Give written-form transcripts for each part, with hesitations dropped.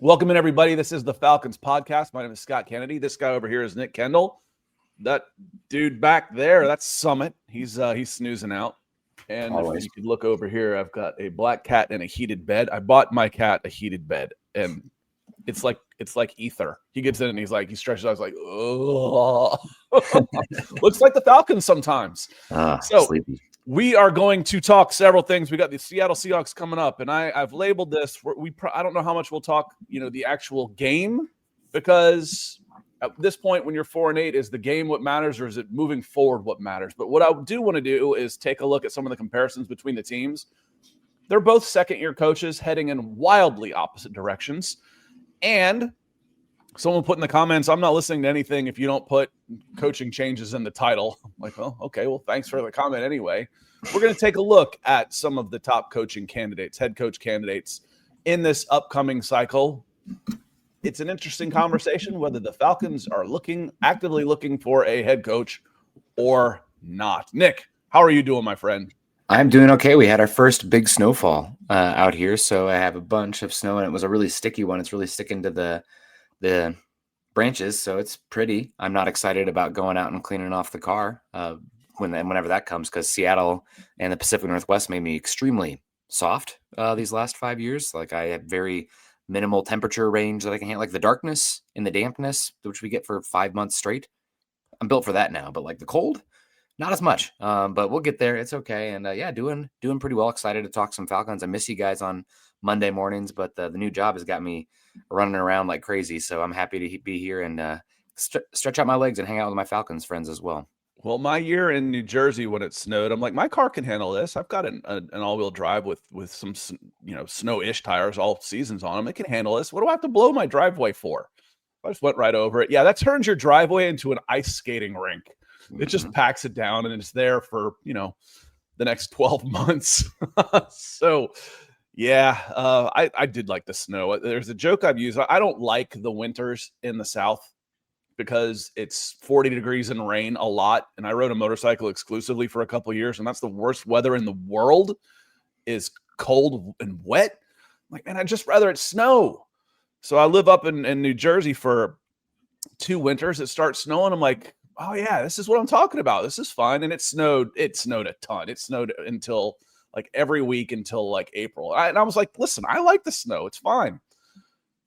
Welcome in, everybody. This is the Falcons podcast. My name is Scott Kennedy. This guy over here is Nick Kendall. That dude back there, that's Summit. He's snoozing out. And Always. if you could look over here, I've got a black cat and a heated bed. I bought my cat a heated bed, and it's like ether. He gets in and he stretches out. I was like, oh, looks like the Falcons sometimes. Sleepy. We are going to talk several things. We got the Seattle Seahawks coming up, and I've labeled this. I don't know how much we'll talk, the actual game, because at this point, when you're 4-8, is the game what matters, or is it moving forward what matters? But what I do want to do is take a look at some of the comparisons between the teams. They're both second-year coaches heading in wildly opposite directions, and someone put in the comments, I'm not listening to anything if you don't put coaching changes in the title. I'm like, well, okay, well, thanks for the comment anyway. We're going to take a look at some of the top coaching candidates, head coach candidates in this upcoming cycle. It's an interesting conversation whether the Falcons are actively looking for a head coach or not. Nick, how are you doing, my friend? I'm doing okay. We had our first big snowfall out here, so I have a bunch of snow, and it was a really sticky one. It's really sticking to the branches, so it's pretty. I'm not excited about going out and cleaning off the car whenever that comes, because Seattle and the Pacific Northwest made me extremely soft these last 5 years. Like, I have very minimal temperature range that I can handle, like the darkness and the dampness, which we get for 5 months straight. I'm built for that now, but like the cold, not as much. But we'll get there. It's okay. And doing pretty well. Excited to talk some Falcons. I miss you guys on Monday mornings, but the new job has got me running around like crazy. So I'm happy to be here and stretch out my legs and hang out with my Falcons friends as well. Well, my year in New Jersey when it snowed, I'm like, my car can handle this. I've got an all-wheel drive with some, snow-ish tires all seasons on them. It can handle this. What do I have to blow my driveway for? I just went right over it. Yeah, that turns your driveway into an ice skating rink. It just packs it down, and it's there for, the next 12 months. So, yeah, I did like the snow. There's a joke I've used. I don't like the winters in the South because it's 40 degrees and rain a lot. And I rode a motorcycle exclusively for a couple of years, and that's the worst weather in the world is cold and wet. I'm like, man, I'd just rather it snow. So I live up in New Jersey for 2 winters. It starts snowing. I'm like, oh yeah, this is what I'm talking about. This is fun. And it snowed a ton. It snowed until like every week until like April. And I was like, listen, I like the snow. It's fine.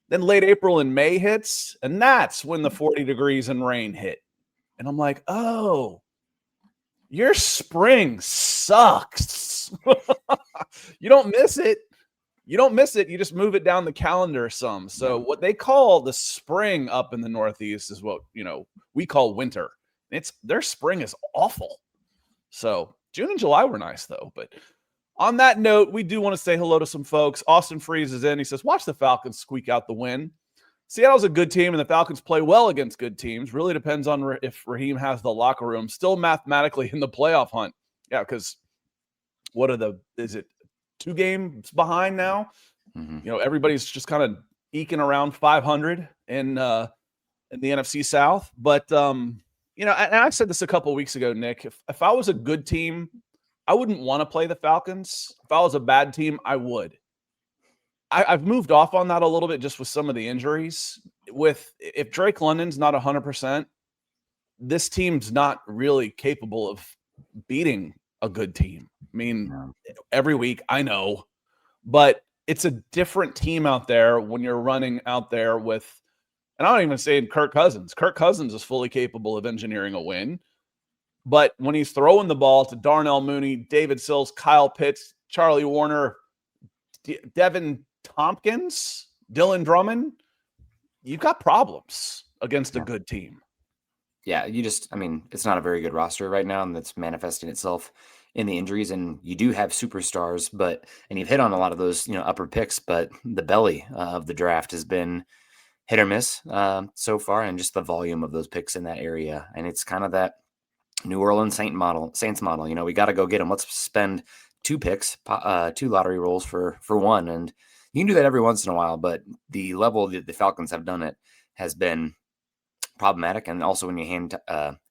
Then late April and May hits, and that's when the 40 degrees and rain hit. And I'm like, oh, your spring sucks. You don't miss it. You don't miss it. You just move it down the calendar some. So what they call the spring up in the Northeast is what, we call winter. Their spring is awful. So June and July were nice though. But on that note, we do want to say hello to some folks. Austin Freeze is in. He says, watch the Falcons squeak out the win. Seattle's a good team, and the Falcons play well against good teams. Really depends on if Raheem has the locker room still mathematically in the playoff hunt. Yeah, because is it 2 games behind now? Everybody's just kind of eking around 500 in the NFC South. But, and I said this a couple of weeks ago, Nick, if I was a good team, I wouldn't want to play the Falcons. If I was a bad team, I would. I've moved off on that a little bit just with some of the injuries. If Drake London's not 100%, this team's not really capable of beating a good team. I mean, every week, I know, but it's a different team out there when you're running out there with, and I don't even say Kirk Cousins. Kirk Cousins is fully capable of engineering a win. But when he's throwing the ball to Darnell Mooney, David Sills, Kyle Pitts, Charlie Warner, Devin Tompkins, Dylan Drummond, you've got problems against a good team. Yeah, it's not a very good roster right now, and that's manifesting itself in the injuries. And you do have superstars, and you've hit on a lot of those, upper picks, but the belly of the draft has been hit or miss so far, and just the volume of those picks in that area. And it's kind of that New Orleans Saints model. We got to go get them. Let's spend 2 picks, 2 lottery rolls for 1. And you can do that every once in a while, but the level that the Falcons have done it has been problematic. And also when you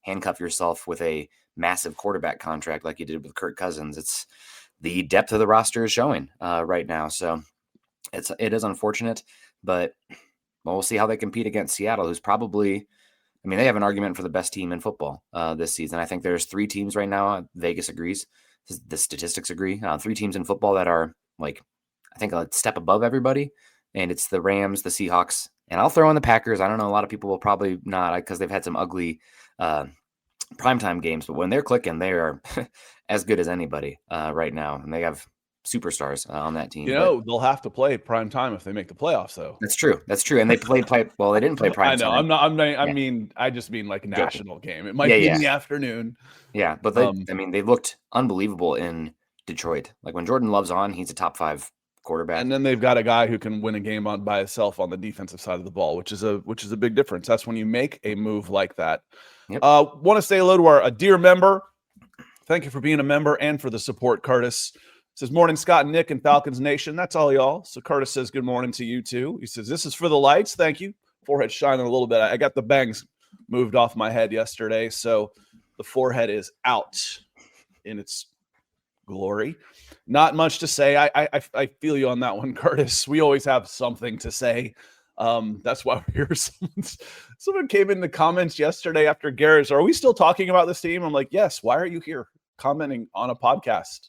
handcuff yourself with a massive quarterback contract like you did with Kirk Cousins, it's the depth of the roster is showing right now. So it is unfortunate. but we'll see how they compete against Seattle, who's probably, I mean, they have an argument for the best team in football this season. I think there's 3 teams right now. Vegas agrees. The statistics agree. 3 teams in football that are like, I think a step above everybody. And it's the Rams, the Seahawks, and I'll throw in the Packers. I don't know. A lot of people will probably not because they've had some ugly primetime games, but when they're clicking, they are as good as anybody right now. And they have superstars on that team. They'll have to play prime time if they make the playoffs, though. That's true. That's true. And they well, they didn't play prime I know. time. I just mean like a national game. It might be in the afternoon. Yeah, but they looked unbelievable in Detroit. Like when Jordan Love's on, he's a top 5 quarterback. And then they've got a guy who can win a game by himself on the defensive side of the ball, which is a big difference. That's when you make a move like that. Yep. Want to say hello to our dear member. Thank you for being a member and for the support, Curtis. Says, morning, Scott and Nick and Falcons Nation. That's all, y'all. So Curtis says, good morning to you, too. He says, this is for the lights. Thank you. Forehead shining a little bit. I got the bangs moved off my head yesterday, so the forehead is out in its glory. Not much to say. I feel you on that one, Curtis. We always have something to say. That's why we're here. Someone came in the comments yesterday after Garrett's, are we still talking about this team? I'm like, yes. Why are you here commenting on a podcast?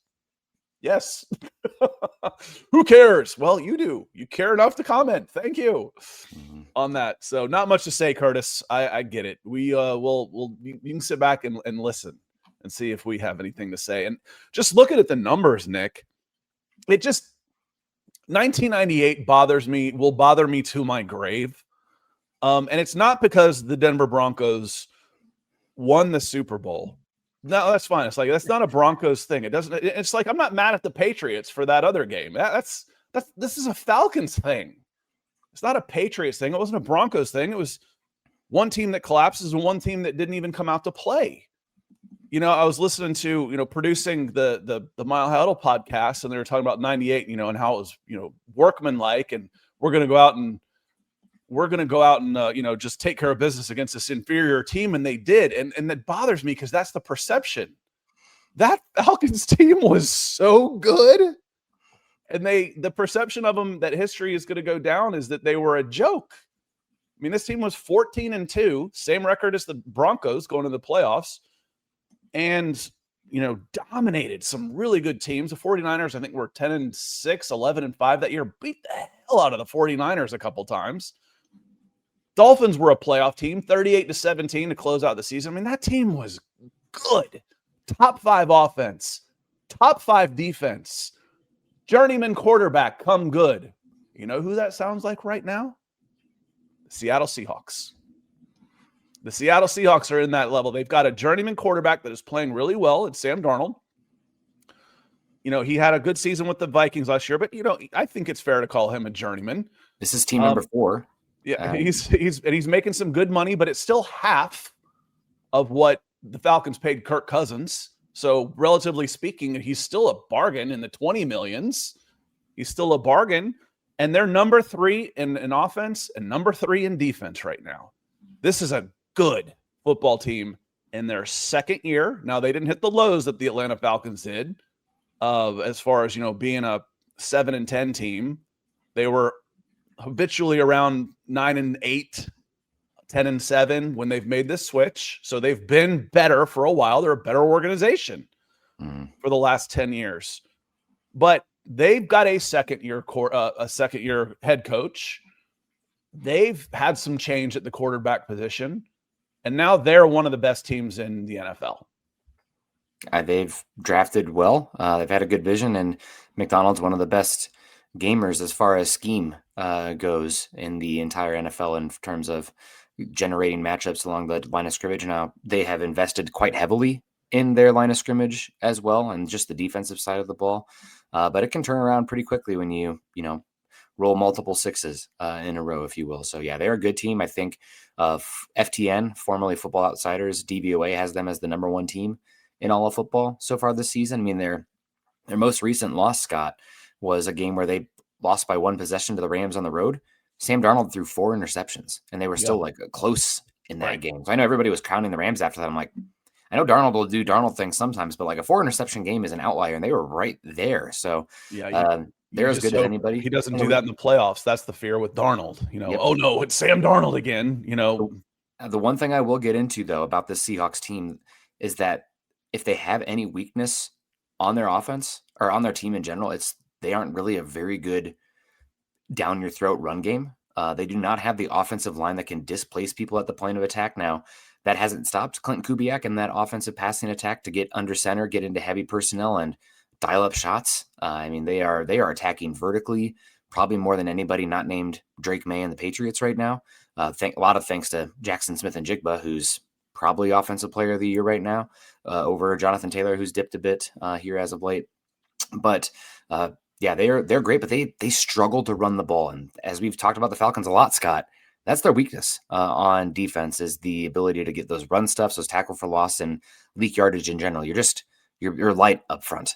Yes. Who cares? Well, you do. You care enough to comment. Thank you on that. So not much to say, Curtis. I get it. You can sit back and listen and see if we have anything to say. And just looking at the numbers, Nick, 1998 will bother me to my grave. And it's not because the Denver Broncos won the Super Bowl. No, that's fine. It's like, that's not a Broncos thing. It's like, I'm not mad at the Patriots for that other game. This is a Falcons thing. It's not a Patriots thing. It wasn't a Broncos thing. It was one team that collapses and one team that didn't even come out to play. I was listening to, producing the Mile High Huddle podcast, and they were talking about 98, and how it was, workmanlike, and we're going to go out and just take care of business against this inferior team. And they did. And that bothers me because that's the perception. That Falcons team was so good. And the perception of them that history is going to go down is that they were a joke. I mean, this team was 14-2, same record as the Broncos going to the playoffs, and, dominated some really good teams. The 49ers, I think, were 10-6, 11-5 that year, beat the hell out of the 49ers a couple times. Dolphins were a playoff team, 38-17 to close out the season. I mean, that team was good. Top 5 offense, top 5 defense, journeyman quarterback, come good. You know who that sounds like right now? The Seattle Seahawks. The Seattle Seahawks are in that level. They've got a journeyman quarterback that is playing really well. It's Sam Darnold. He had a good season with the Vikings last year, but, I think it's fair to call him a journeyman. This is team number 4. Yeah, he's making some good money, but it's still half of what the Falcons paid Kirk Cousins. So relatively speaking, he's still a bargain in the 20 millions. He's still a bargain. And they're number 3 in offense and number 3 in defense right now. This is a good football team in their second year. Now, they didn't hit the lows that the Atlanta Falcons did as far as, being a 7-10 team. They were habitually around 9-8, 10-7 when they've made this switch. So they've been better for a while. They're a better organization for the last 10 years. But they've got a second year head coach. They've had some change at the quarterback position, and now they're one of the best teams in the NFL. They've drafted well. They've had a good vision, and McDonald's one of the best gamers as far as scheme goes in the entire NFL in terms of generating matchups along the line of scrimmage. Now, they have invested quite heavily in their line of scrimmage as well, and just the defensive side of the ball. But it can turn around pretty quickly when you roll multiple 6s in a row, if you will. So, yeah, they're a good team. I think FTN, formerly Football Outsiders, DVOA, has them as the number 1 team in all of football so far this season. I mean, their most recent loss, Scott, was a game where they lost by 1 possession to the Rams on the road. Sam Darnold threw 4 interceptions, and they were still close in that game. So I know everybody was counting the Rams after that. I'm like, I know Darnold will do Darnold things sometimes, but a 4 interception game is an outlier, and they were right there. So They're as good as hope anybody. he doesn't And do that in the playoffs. That's the fear with Darnold. yep. Oh no, it's Sam Darnold again. The one thing I will get into though about the Seahawks team is that if they have any weakness on their offense or on their team in general, they aren't really a very good down your throat run game. They do not have the offensive line that can displace people at the point of attack. Now, that hasn't stopped Clinton Kubiak and that offensive passing attack to get under center, get into heavy personnel, and dial up shots. I mean, they are attacking vertically, probably more than anybody not named Drake May and the Patriots right now. A lot of thanks to Jackson Smith-Njigba, who's probably Offensive Player of the Year right now, over Jonathan Taylor, who's dipped a bit here as of late. But yeah, they're great, but they struggle to run the ball. And as we've talked about the Falcons a lot, Scott, that's their weakness on defense is the ability to get those run stuffs, those tackle for loss, and leak yardage in general. You're light up front.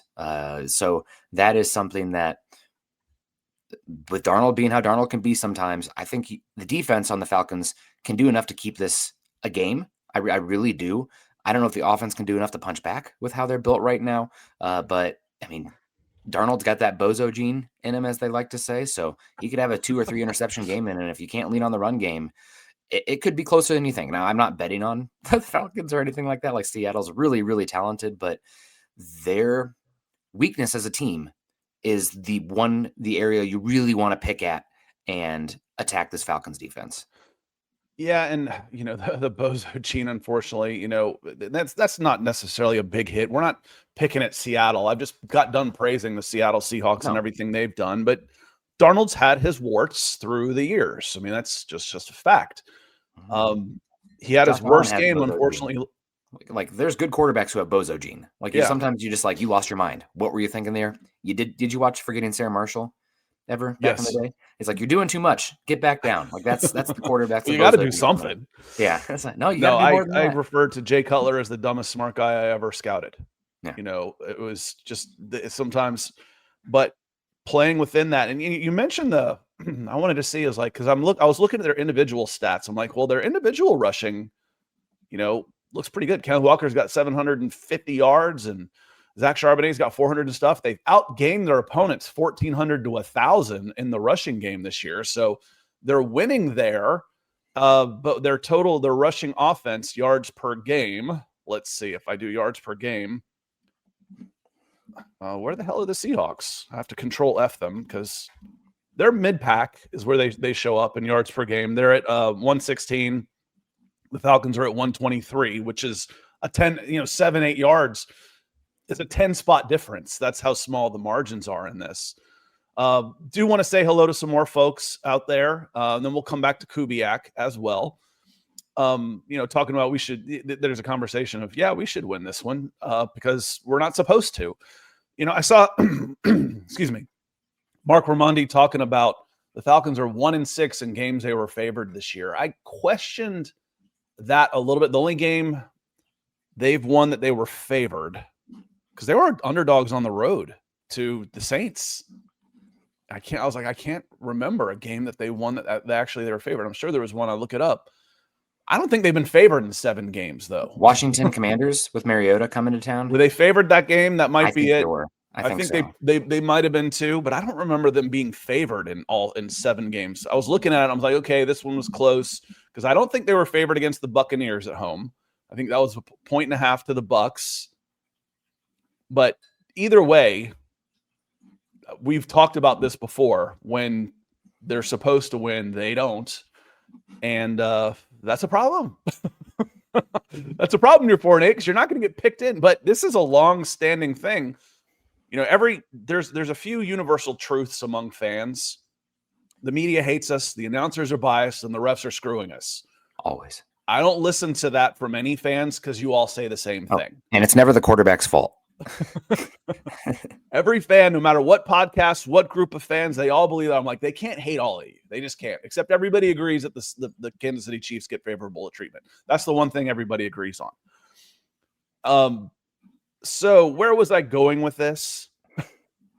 So that is something that with Darnold being how Darnold can be sometimes, I think the defense on the Falcons can do enough to keep this a game. I really do. I don't know if the offense can do enough to punch back with how they're built right now. But I mean, Darnold's got that bozo gene in him, as they like to say. So he could have a 2 or 3 interception game in, and if you can't lean on the run game, it could be closer than you think. Now, I'm not betting on the Falcons or anything like that. Like Seattle's really, really talented, but their weakness as a team is the area you really want to pick at and attack this Falcons defense. Yeah, and the bozo gene, unfortunately, that's not necessarily a big hit. We're not picking at Seattle. I've just got done praising the Seattle Seahawks and everything they've done, but Darnold's had his warts through the years. I mean, that's just a fact. He had his worst game, unfortunately. Like, there's good quarterbacks who have bozo gene. Like, sometimes you just you lost your mind. What were you thinking there? Did you watch Forgetting Sarah Marshall ever back in the day? It's like, you're doing too much. Get back down. Like, that's the quarterback. Well, you got to do something. Yeah. That's like, no, you got to do more than that. I referred to Jay Cutler as the dumbest smart guy I ever scouted. Yeah. It was just sometimes, but playing within that. And you mentioned I wanted to see is because I was looking at their individual stats. I'm like, well, their individual rushing, looks pretty good. Kenneth Walker's got 750 yards and Zach Charbonnet's got 400 and stuff. They've outgained their opponents 1,400 to 1,000 in the rushing game this year. So they're winning there. But their rushing offense, yards per game. Let's see if I do yards per game. Where the hell are the Seahawks? I have to control F them because their mid-pack is where they show up in yards per game. They're at 116. The Falcons are at 123, which is a 7-8 yards. It's a 10-spot difference. That's how small the margins are in this. Do want to say hello to some more folks out there. And then we'll come back to Kubiak as well. Talking about there's a conversation of, we should win this one because we're not supposed to. I saw, excuse me, Mark Raimondi talking about the Falcons are 1-6 in games they were favored this year. I questioned that a little bit. The only game they've won that they were favored, because they were underdogs on the road to the Saints. I can't remember a game that they won that they were favored. I'm sure there was one. I'll look it up. I don't think they've been favored in 7 games, though. Washington Commanders with Mariota coming to town. Were they favored that game? That might be it. I think so. they might have been too, but I don't remember them being favored in 7 games. I was looking at it. I was like, okay, this one was close because I don't think they were favored against the Buccaneers at home. I think that was 1.5 to the Bucs. But either way, we've talked about this before. When they're supposed to win, they don't. And that's a problem. That's a problem. You're 4-8 because you're not going to get picked in. But this is a long-standing thing. There's a few universal truths among fans. The media hates us. The announcers are biased, and the refs are screwing us. Always. I don't listen to that from any fans because you all say the same thing. And it's never the quarterback's fault. Every fan, no matter what podcast, what group of fans, they all believe that. I'm like, they can't hate all of you. They just can't. Except everybody agrees that the Kansas City Chiefs get favorable treatment. That's the one thing everybody agrees on. So where was I going with this?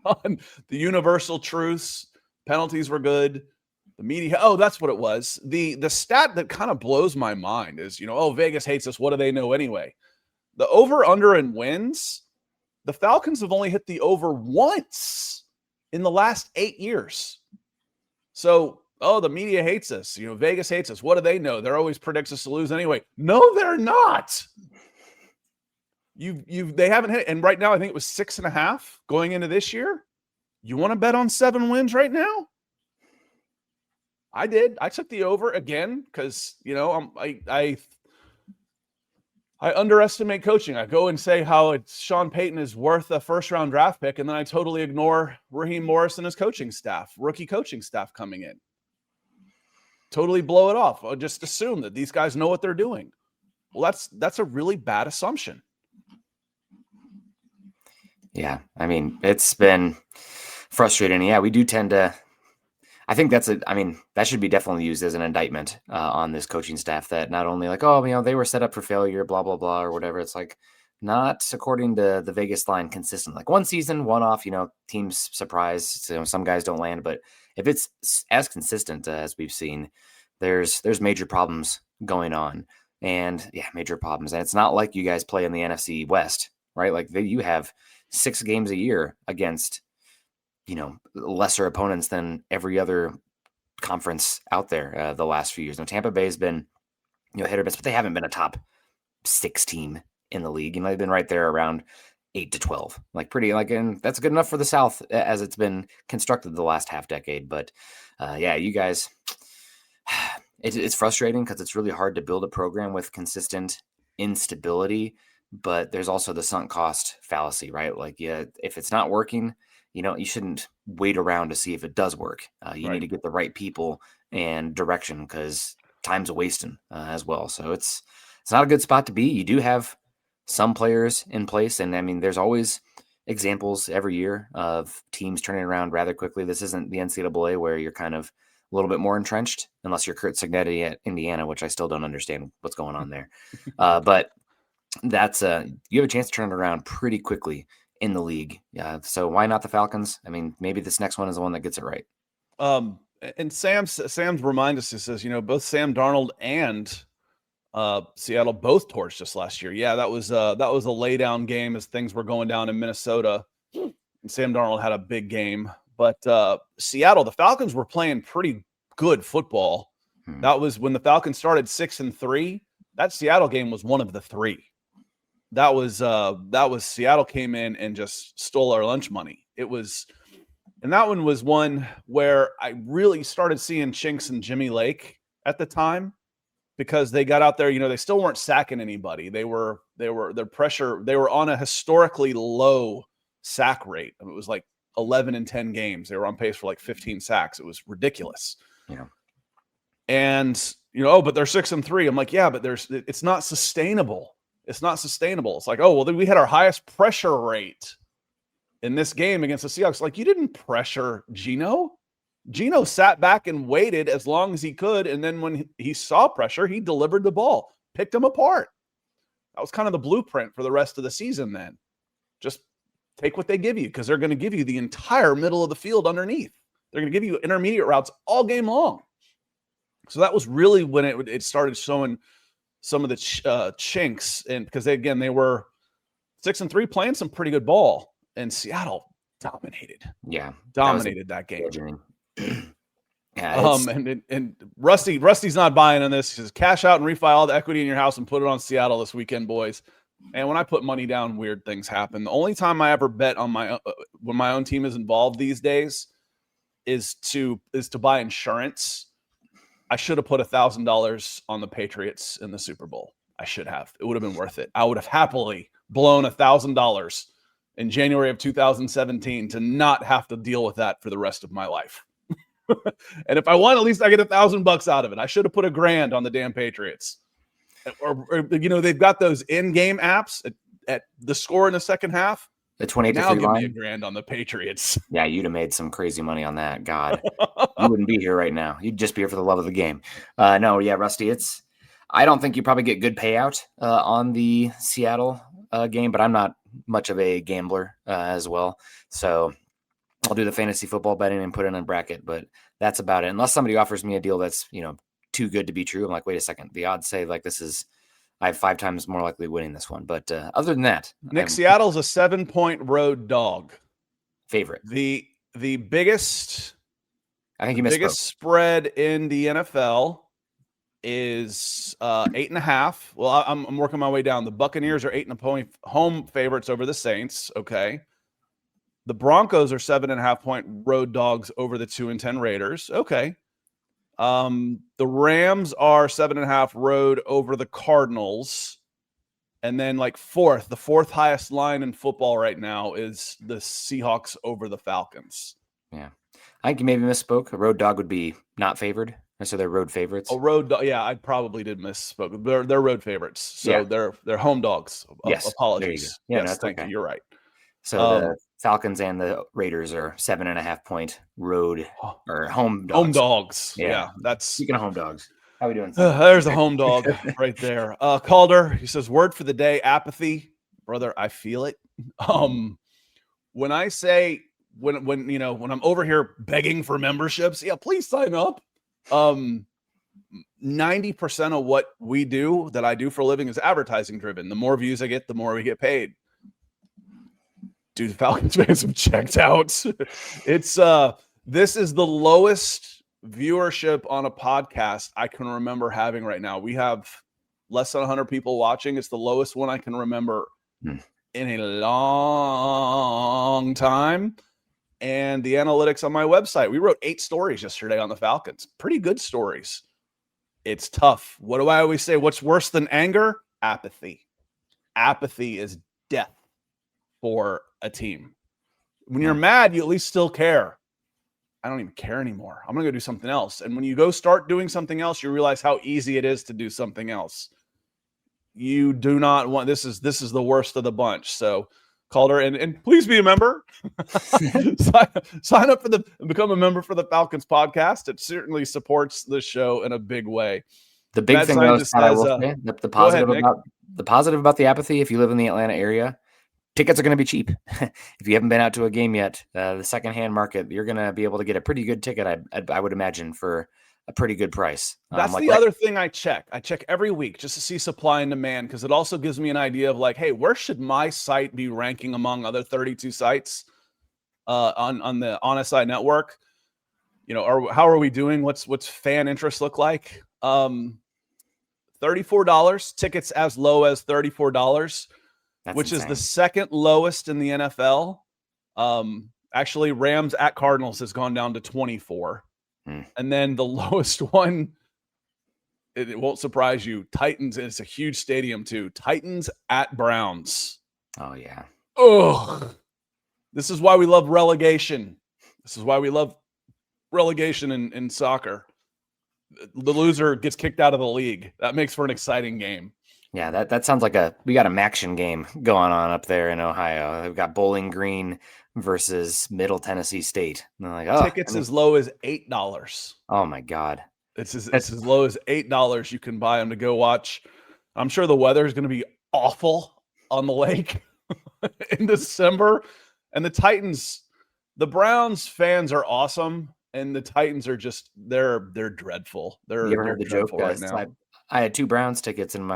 On the universal truths, penalties were good. The media, that's what it was. The stat that kind of blows my mind is, Vegas hates us. What do they know anyway? The over, under, and wins. The Falcons have only hit the over once in the last 8 years. So, oh, the media hates us. Vegas hates us. What do they know? They're always predicts us to lose anyway. No, they're not. They haven't hit, and right now I think it was 6.5 going into this year. You want to bet on 7 wins right now? I did. I took the over again because I underestimate coaching. I go and say how Sean Payton is worth a first-round draft pick, and then I totally ignore Raheem Morris and his coaching staff, rookie coaching staff coming in. Totally blow it off. I'll just assume that these guys know what they're doing. Well, that's a really bad assumption. Yeah, I mean, it's been frustrating. Yeah, we do tend to. I think that should be definitely used as an indictment on this coaching staff that not only like, they were set up for failure, blah, blah, blah, or whatever. It's like not according to the Vegas line consistent, like one season, one off, teams surprise. Some guys don't land, but if it's as consistent as we've seen, there's major problems going on and major problems. And it's not like you guys play in the NFC West, right? Like you have 6 games a year against lesser opponents than every other conference out there the last few years. Now, Tampa Bay has been, hit or miss, but they haven't been a top 6 team in the league. They've been right there around 8 to 12, and that's good enough for the South as it's been constructed the last half decade. But you guys, it's frustrating because it's really hard to build a program with consistent instability, but there's also the sunk cost fallacy, right? If it's not working, you shouldn't wait around to see if it does work. You need to get the right people and direction because time's a wasting as well. So it's not a good spot to be. You do have some players in place. And there's always examples every year of teams turning around rather quickly. This isn't the NCAA where you're kind of a little bit more entrenched, unless you're Kurt Cignetti at Indiana, which I still don't understand what's going on there. But that's you have a chance to turn it around pretty quickly in the league. Yeah. So why not the Falcons? Maybe this next one is the one that gets it right. And Sam's remind us, he says, both Sam Darnold and Seattle both torched us last year. Yeah, that was a lay down game as things were going down in Minnesota. And Sam Darnold had a big game, but Seattle, the Falcons were playing pretty good football. That was when the Falcons started 6-3. That Seattle game was one of the 3. That was Seattle came in and just stole our lunch money. And that one was one where I really started seeing chinks in Jimmy Lake at the time because they got out there, they still weren't sacking anybody. They were on a historically low sack rate. It was like 11 in 10 games. They were on pace for like 15 sacks. It was ridiculous. Yeah. And, but they're 6-3. I'm like, yeah, but it's not sustainable. It's not sustainable. It's like, we had our highest pressure rate in this game against the Seahawks. Like, you didn't pressure Geno. Geno sat back and waited as long as he could. And then when he saw pressure, he delivered the ball, picked them apart. That was kind of the blueprint for the rest of the season then. Just take what they give you because they're going to give you the entire middle of the field underneath. They're going to give you intermediate routes all game long. So that was really when it started showing some of the chinks, and because they were 6-3 playing some pretty good ball, and Seattle dominated. Yeah, that game. Yeah, and Rusty's not buying on this. He says, cash out and refi all the equity in your house and put it on Seattle this weekend, boys. And when I put money down, weird things happen. The only time I ever bet on when my own team is involved these days is to buy insurance. I should have put $1,000 on the Patriots in the Super Bowl. I should have. It would have been worth it. I would have happily blown $1,000 in January of 2017 to not have to deal with that for the rest of my life. And if I won, at least I get $1,000 out of it. I should have put $1,000 on the damn Patriots. Or they've got those in-game apps at the score in the second half. The 28 to 3 line. Now give me $1,000 on the Patriots. Yeah, you'd have made some crazy money on that. God, you wouldn't be here right now. You'd just be here for the love of the game. No, yeah, Rusty, I don't think you probably get good payout on the Seattle game, but I'm not much of a gambler as well. So I'll do the fantasy football betting and put it in a bracket, but that's about it. Unless somebody offers me a deal that's, too good to be true. I'm like, wait a second. The odds say I have 5 times more likely winning this one. But other than that, Nick, Seattle's a 7-point road dog. Favorite. The the biggest I think you misspoke. spread in the NFL is 8.5. Well, I'm working my way down. The Buccaneers are 8.5 home favorites over the Saints. Okay. The Broncos are 7.5 point road dogs over the 2-10 Raiders. Okay. The Rams are 7.5 road over the Cardinals. And then the fourth highest line in football right now is the Seahawks over the Falcons. Yeah. I think you maybe misspoke. A road dog would be not favored. So they're road favorites. A road dog. Yeah, I probably did misspoke. They're road favorites. So they're home dogs. Yes. Apologies. Yeah, yes, thank you. You're right. So the Falcons and the Raiders are 7.5 point road or home dogs. Home dogs. Yeah. That's speaking of home dogs. How are we doing? There's a home dog right there. Calder, he says, word for the day, apathy. Brother, I feel it. When I say when I'm over here begging for memberships, please sign up. 90% of what we do that I do for a living is advertising driven. The more views I get, the more we get paid. Dude, the Falcons fans have checked out. It's this is the lowest viewership on a podcast I can remember having right now. We have less than 100 people watching. It's the lowest one I can remember in a long time. And the analytics on my website, we wrote 8 stories yesterday on the Falcons. Pretty good stories. It's tough. What do I always say? What's worse than anger? Apathy. Apathy is death for a team. When you're mad, you at least still care. I don't even care anymore. I'm going to go do something else. And when you go start doing something else, you realize how easy it is to do something else. You do not want, this is the worst of the bunch. So Calder, and please be a member. sign up become a member for the Falcons podcast. It certainly supports the show in a big way. The big thing though, I will say, the positive about the apathy, if you live in the Atlanta area, tickets are going to be cheap. If you haven't been out to a game yet, the secondhand market, you're going to be able to get a pretty good ticket, I would imagine, for a pretty good price. That's the other thing I check. I check every week just to see supply and demand, because it also gives me an idea of hey, where should my site be ranking among other 32 sites on the On SI network? Or how are we doing? What's fan interest look like? $34 tickets as low as $34. Which insane. Is the second lowest in the NFL. Actually, Rams at Cardinals has gone down to 24. And then the lowest one, it won't surprise you, Titans, it's a huge stadium too. Titans at Browns. Oh, yeah. Ugh. This is why we love relegation. This is why we love relegation in soccer. The loser gets kicked out of the league. That makes for an exciting game. Yeah, that sounds like we got a Maction game going on up there in Ohio. We've got Bowling Green versus Middle Tennessee State. And tickets as low as $8. Oh my God. It's as low as $8 you can buy them to go watch. I'm sure the weather is going to be awful on the lake in December. And the Browns fans are awesome. And the Titans are just, they're dreadful. They're heard the dreadful joke, right now. I had 2 Browns tickets and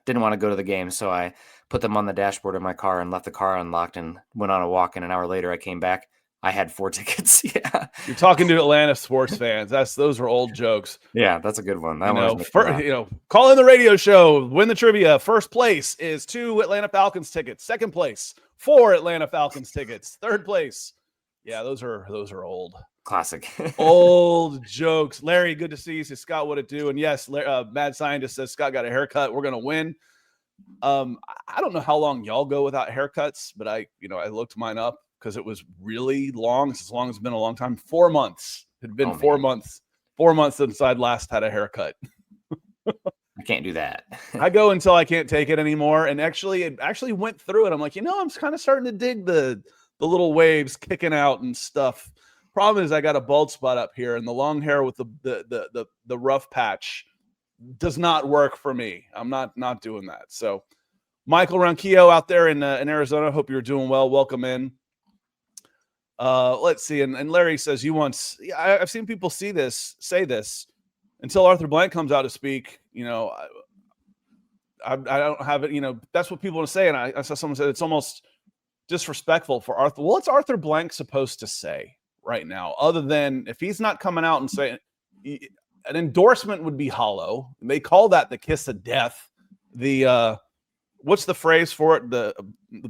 didn't want to go to the game, so I put them on the dashboard of my car and left the car unlocked and went on a walk. And an hour later, I came back. I had 4 tickets. Yeah, you're talking to Atlanta sports fans. Those are old jokes. Yeah, that's a good one. Call in the radio show, win the trivia. First place is 2 Atlanta Falcons tickets. Second place, 4 Atlanta Falcons tickets. Third place, yeah, those are old. Classic. Old jokes. Larry, good to see you. Says, Scott, what it do? And yes, Mad Scientist says Scott got a haircut. We're going to win. I don't know how long y'all go without haircuts, but I looked mine up because it was really long. It's as long as it's been a long time. 4 months. It had been 4 months. 4 months since I'd last had a haircut. I can't do that. I go until I can't take it anymore. And it actually went through it. I'm like, I'm kind of starting to dig the little waves kicking out and stuff. Problem is I got a bald spot up here, and the long hair with the rough patch does not work for me. I'm not doing that. So Michael Ronquillo out there in Arizona, hope you're doing well. Welcome in. Let's see. And Larry says I've seen people say this until Arthur Blank comes out to speak. I don't have it. That's what people want to say. And I saw someone said it's almost disrespectful for Arthur. What's Arthur Blank supposed to say right now, other than if he's not coming out and saying an endorsement would be hollow. They call that the kiss of death. The what's the phrase for it? The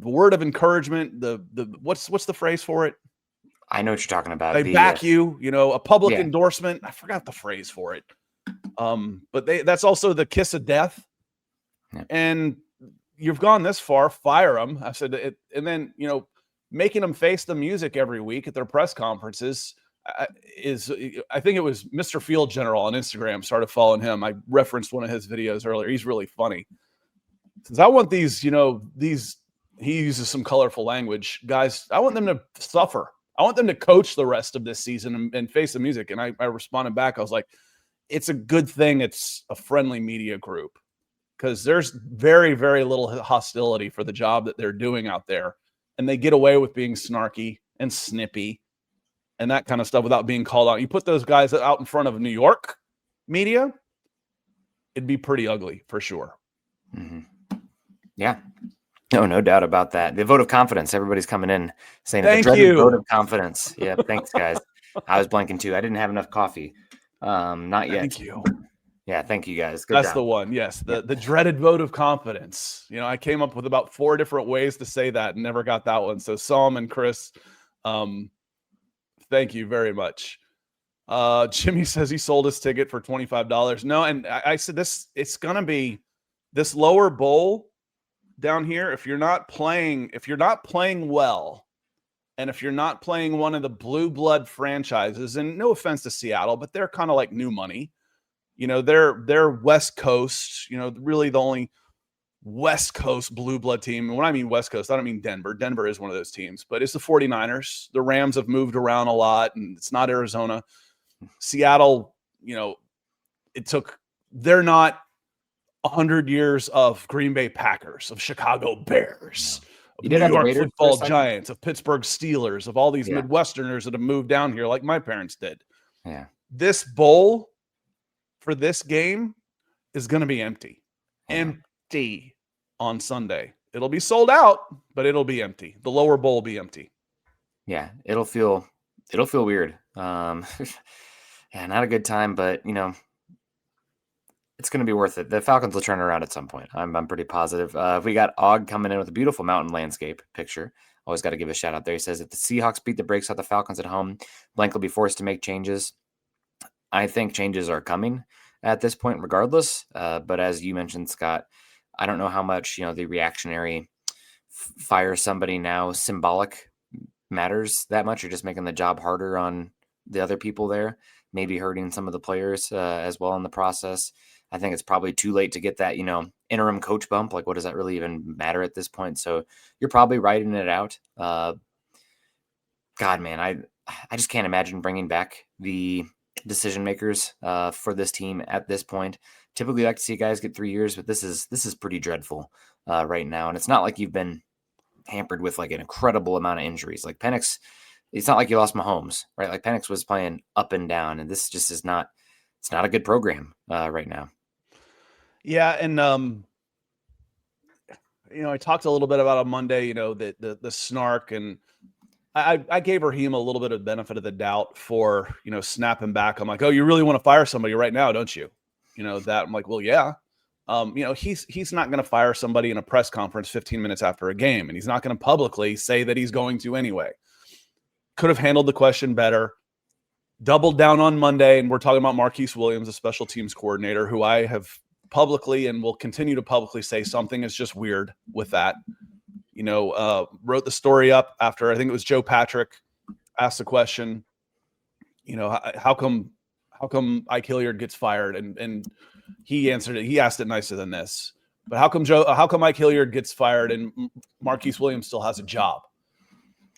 word of encouragement. The what's the phrase for it? I know what you're talking about. They back you, a public endorsement. I forgot the phrase for it. But that's also the kiss of death. Yeah. And you've gone this far, fire them. I said it, and then making them face the music every week at their press conferences I think it was Mr. Field General on Instagram. Started following him. I referenced one of his videos earlier. He's really funny. Since I want these, he uses some colorful language, guys. I want them to suffer. I want them to coach the rest of this season and face the music. And I responded back. I was like, it's a good thing it's a friendly media group, because there's very, very little hostility for the job that they're doing out there. And they get away with being snarky and snippy and that kind of stuff without being called out. You put those guys out in front of New York media, it'd be pretty ugly for sure. Mm-hmm. Yeah. No doubt about that. The vote of confidence. Everybody's coming in saying the dreaded vote of confidence. Yeah, thanks, guys. I was blanking too. I didn't have enough coffee. Not yet. Thank you. Yeah, thank you, guys. Good That's job. the one. Yes, the dreaded vote of confidence. I came up with about 4 different ways to say that and never got that one. So Sam and Chris, thank you very much. Jimmy says he sold his ticket for $25. No, and I said it's gonna be this lower bowl down here. If you're not playing well, and if you're not playing one of the blue blood franchises, and no offense to Seattle, but they're kind of like new money. They're West Coast, really the only West Coast blue blood team. And when I mean West Coast, I don't mean Denver. Denver is one of those teams, but it's the 49ers. The Rams have moved around a lot, and it's not Arizona. Seattle, they're not 100 years of Green Bay Packers, of Chicago Bears, of New York Football Giants, of Pittsburgh Steelers, of all these Midwesterners that have moved down here like my parents did. Yeah. This bowl for this game is going to be empty. Empty on Sunday. It'll be sold out, but it'll be empty. The lower bowl will be empty. Yeah, it'll feel weird. Yeah, not a good time, but it's going to be worth it. The Falcons will turn around at some point. I'm pretty positive. We got Og coming in with a beautiful mountain landscape picture. Always got to give a shout out there. He says, if the Seahawks beat the brakes off the Falcons at home, Blank will be forced to make changes. I think changes are coming at this point regardless. But as you mentioned, Scott, I don't know how much, the reactionary fire somebody now symbolic matters that much. You're just making the job harder on the other people there, maybe hurting some of the players as well in the process. I think it's probably too late to get that, interim coach bump. Like, what does that really even matter at this point? So you're probably writing it out. God, man, I just can't imagine bringing back the decision makers for this team at this point. Typically like to see guys get 3 years, but this is pretty dreadful right now. And it's not like you've been hampered with like an incredible amount of injuries. Like Penix, it's not like you lost Mahomes, right? Like Penix was playing up and down, and this just is not, it's not a good program right now. Yeah. And, I talked a little bit about on Monday, the snark, and I gave Raheem a little bit of benefit of the doubt for, snapping back. I'm like, oh, you really want to fire somebody right now, don't you? That I'm like, well, yeah. He's not going to fire somebody in a press conference 15 minutes after a game, and he's not going to publicly say that he's going to anyway. Could have handled the question better. Doubled down on Monday, and we're talking about Marquise Williams, a special teams coordinator, who I have publicly and will continue to publicly say something is just weird with that. Wrote the story up after, I think it was Joe Patrick asked the question, how come Ike Hilliard gets fired? And he answered it. He asked it nicer than this, but how come Ike Hilliard gets fired and Marquise Williams still has a job?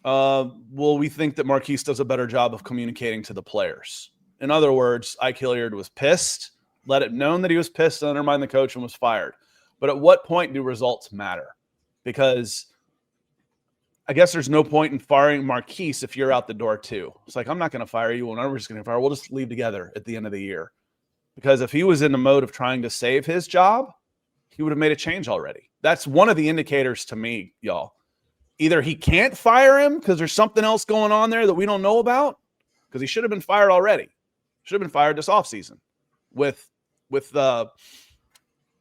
Well, we think that Marquise does a better job of communicating to the players. In other words, Ike Hilliard was pissed, let it known that he was pissed and undermined the coach and was fired. But at what point do results matter? Because I guess there's no point in firing Marquise if you're out the door too. It's like, I'm not going to fire you. We're just going to fire. We'll just leave together at the end of the year. Because if he was in the mode of trying to save his job, he would have made a change already. That's one of the indicators to me, y'all. either he can't fire him because there's something else going on there that we don't know about, because he should have been fired already. Should have been fired this offseason with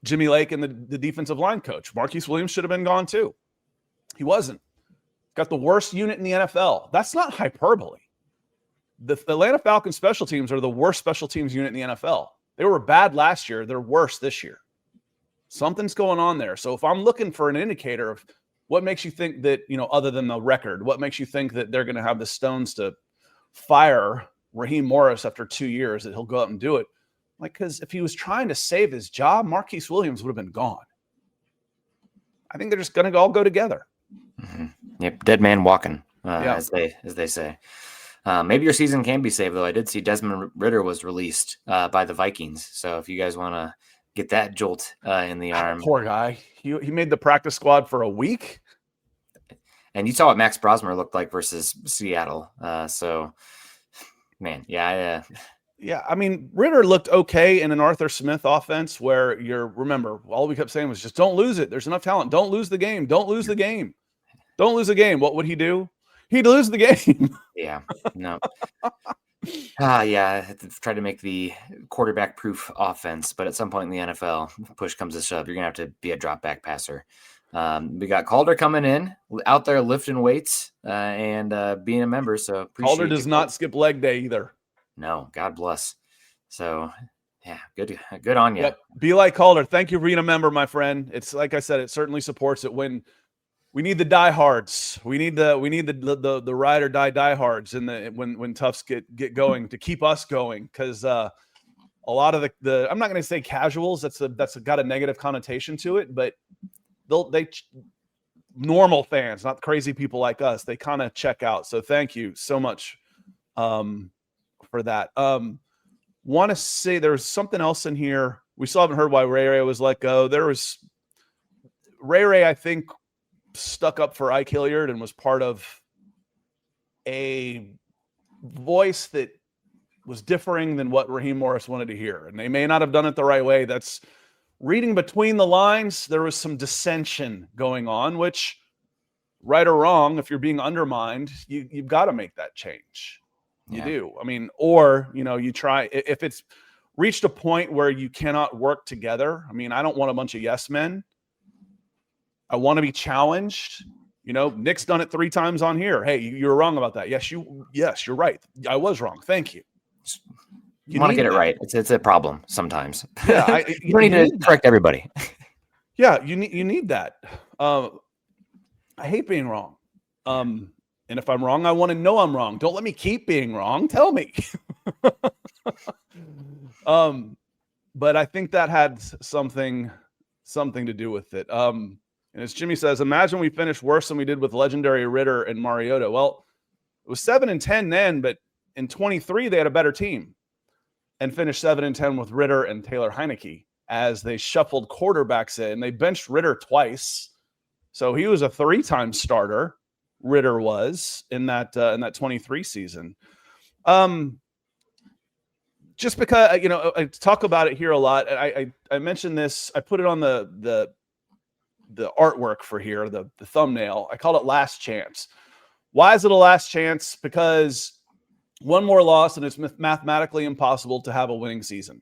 Jimmy Lake and the defensive line coach. Marquise Williams should have been gone too. He wasn't. Got the worst unit in the NFL. That's not hyperbole. The Atlanta Falcons special teams are the worst special teams unit in the NFL. They were bad last year. They're worse this year. Something's going on there. So if I'm looking for an indicator of what makes you think that, other than the record, what makes you think that they're going to have the stones to fire Raheem Morris after 2 years, that he'll go out and do it? Like, because if he was trying to save his job, Marquise Williams would have been gone. I think they're just going to all go together. Mm-hmm. Yep, dead man walking, as they say. Maybe your season can be saved, though. I did see Desmond Ridder was released by the Vikings. So if you guys want to get that jolt in the arm. Poor guy. He made the practice squad for a week. And you saw what Max Brosmer looked like versus Seattle. So, man, yeah. Yeah, I mean, Ridder looked okay in an Arthur Smith offense where remember, all we kept saying was just don't lose it. There's enough talent. Don't lose the game. Don't lose the game. Don't lose the game. What would he do? He'd lose the game. Yeah, no. I had to try to make the quarterback-proof offense, but at some point in the NFL, push comes to shove, you're going to have to be a drop-back passer. We got Calder coming in, out there lifting weights and being a member, so Calder does not skip leg day either. No, God bless. So, yeah, good on you. Yep. Be like Calder. Thank you for being a member, my friend. It's like I said, it certainly supports it. When we need the diehards, we need the ride or die diehards, and when toughs get going to keep us going, because a lot of the I'm not going to say casuals. That's got a negative connotation to it, but they normal fans, not crazy people like us, they kind of check out. So thank you so much for that. Want to say there's something else in here. We still haven't heard why Ray was let go. There was Ray, I think, stuck up for Ike Hilliard and was part of a voice that was differing than what Raheem Morris wanted to hear. And they may not have done it the right way. That's reading between the lines. There was some dissension going on, which, right or wrong, if you're being undermined, you've got to make that change. You do. I mean, or, you try, if it's reached a point where you cannot work together. I mean, I don't want a bunch of yes men. I want to be challenged. Nick's done it 3 times on here. Hey, you're wrong about that. Yes, you're right. I was wrong. Thank you. You want to get it right. It's a problem sometimes. Yeah, you don't need to correct everybody. Yeah, you need that. I hate being wrong. And if I'm wrong, I want to know I'm wrong. Don't let me keep being wrong. Tell me. But I think that had something to do with it. And as Jimmy says, imagine we finished worse than we did with legendary Ridder and Mariota. Well, it was 7-10 then, but in 23 they had a better team and finished 7-10 with Ridder and Taylor Heineke as they shuffled quarterbacks in. They benched Ridder twice, so he was a 3-time starter. Ridder was in that 23 season. Just because I talk about it here a lot. I mentioned this. I put it on the artwork for here, the thumbnail. I call it Last Chance. Why is it a last chance? Because one more loss and it's mathematically impossible to have a winning season.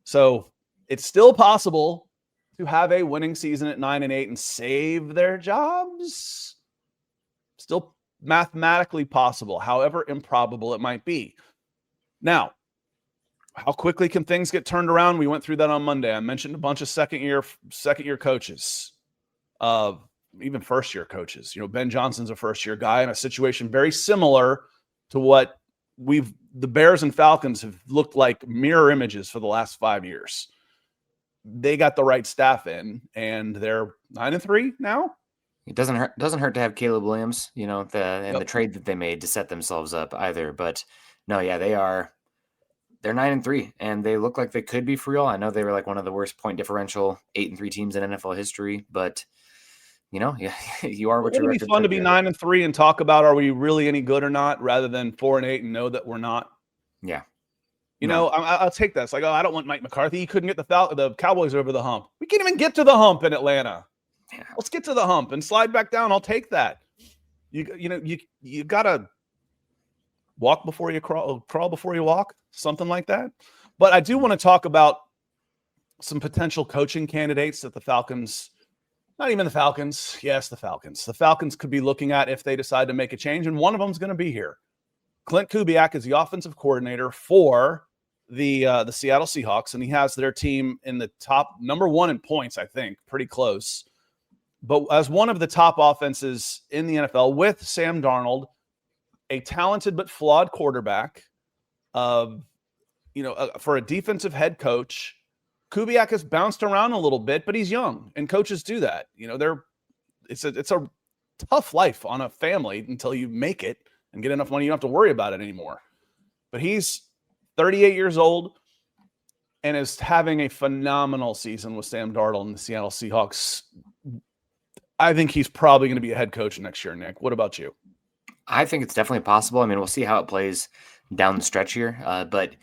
So it's still possible to have a winning season at 9-8 and save their jobs. Still mathematically possible, however improbable it might be. Now, how quickly can things get turned around? We went through that on Monday. I mentioned a bunch of second year coaches, even first year coaches. Ben Johnson's a first year guy in a situation very similar to what the Bears and Falcons have looked like mirror images for the last 5 years. They got the right staff in, and they're 9-3 now. It doesn't hurt to have Caleb Williams, the trade that they made to set themselves up either. But no, yeah, they're 9-3, and they look like they could be for real. I know they were like one of the worst point differential 8-3 teams in NFL history, but you are what you're. It'd be fun to be 9-3 and talk about, are we really any good or not, rather than 4-8 and know that we're not. Yeah. I'll take that. It's like, I don't want Mike McCarthy. He couldn't get the Cowboys over the hump. We can't even get to the hump in Atlanta. Yeah. Let's get to the hump and slide back down. I'll take that. You gotta walk before you crawl before you walk, something like that. But I do want to talk about some potential coaching candidates that the Falcons, not even the Falcons, yes, the Falcons could be looking at if they decide to make a change, and one of them is going to be here. Clint Kubiak is the offensive coordinator for the Seattle Seahawks, and he has their team in the top number 1 in points, I think, pretty close. But as one of the top offenses in the NFL with Sam Darnold, a talented but flawed quarterback, for a defensive head coach, Kubiak has bounced around a little bit, but he's young, and coaches do that. It's a tough life on a family until you make it and get enough money. You don't have to worry about it anymore. But he's 38 years old and is having a phenomenal season with Sam Darnold and the Seattle Seahawks. I think he's probably going to be a head coach next year, Nick. What about you? I think it's definitely possible. I mean, we'll see how it plays down the stretch here. But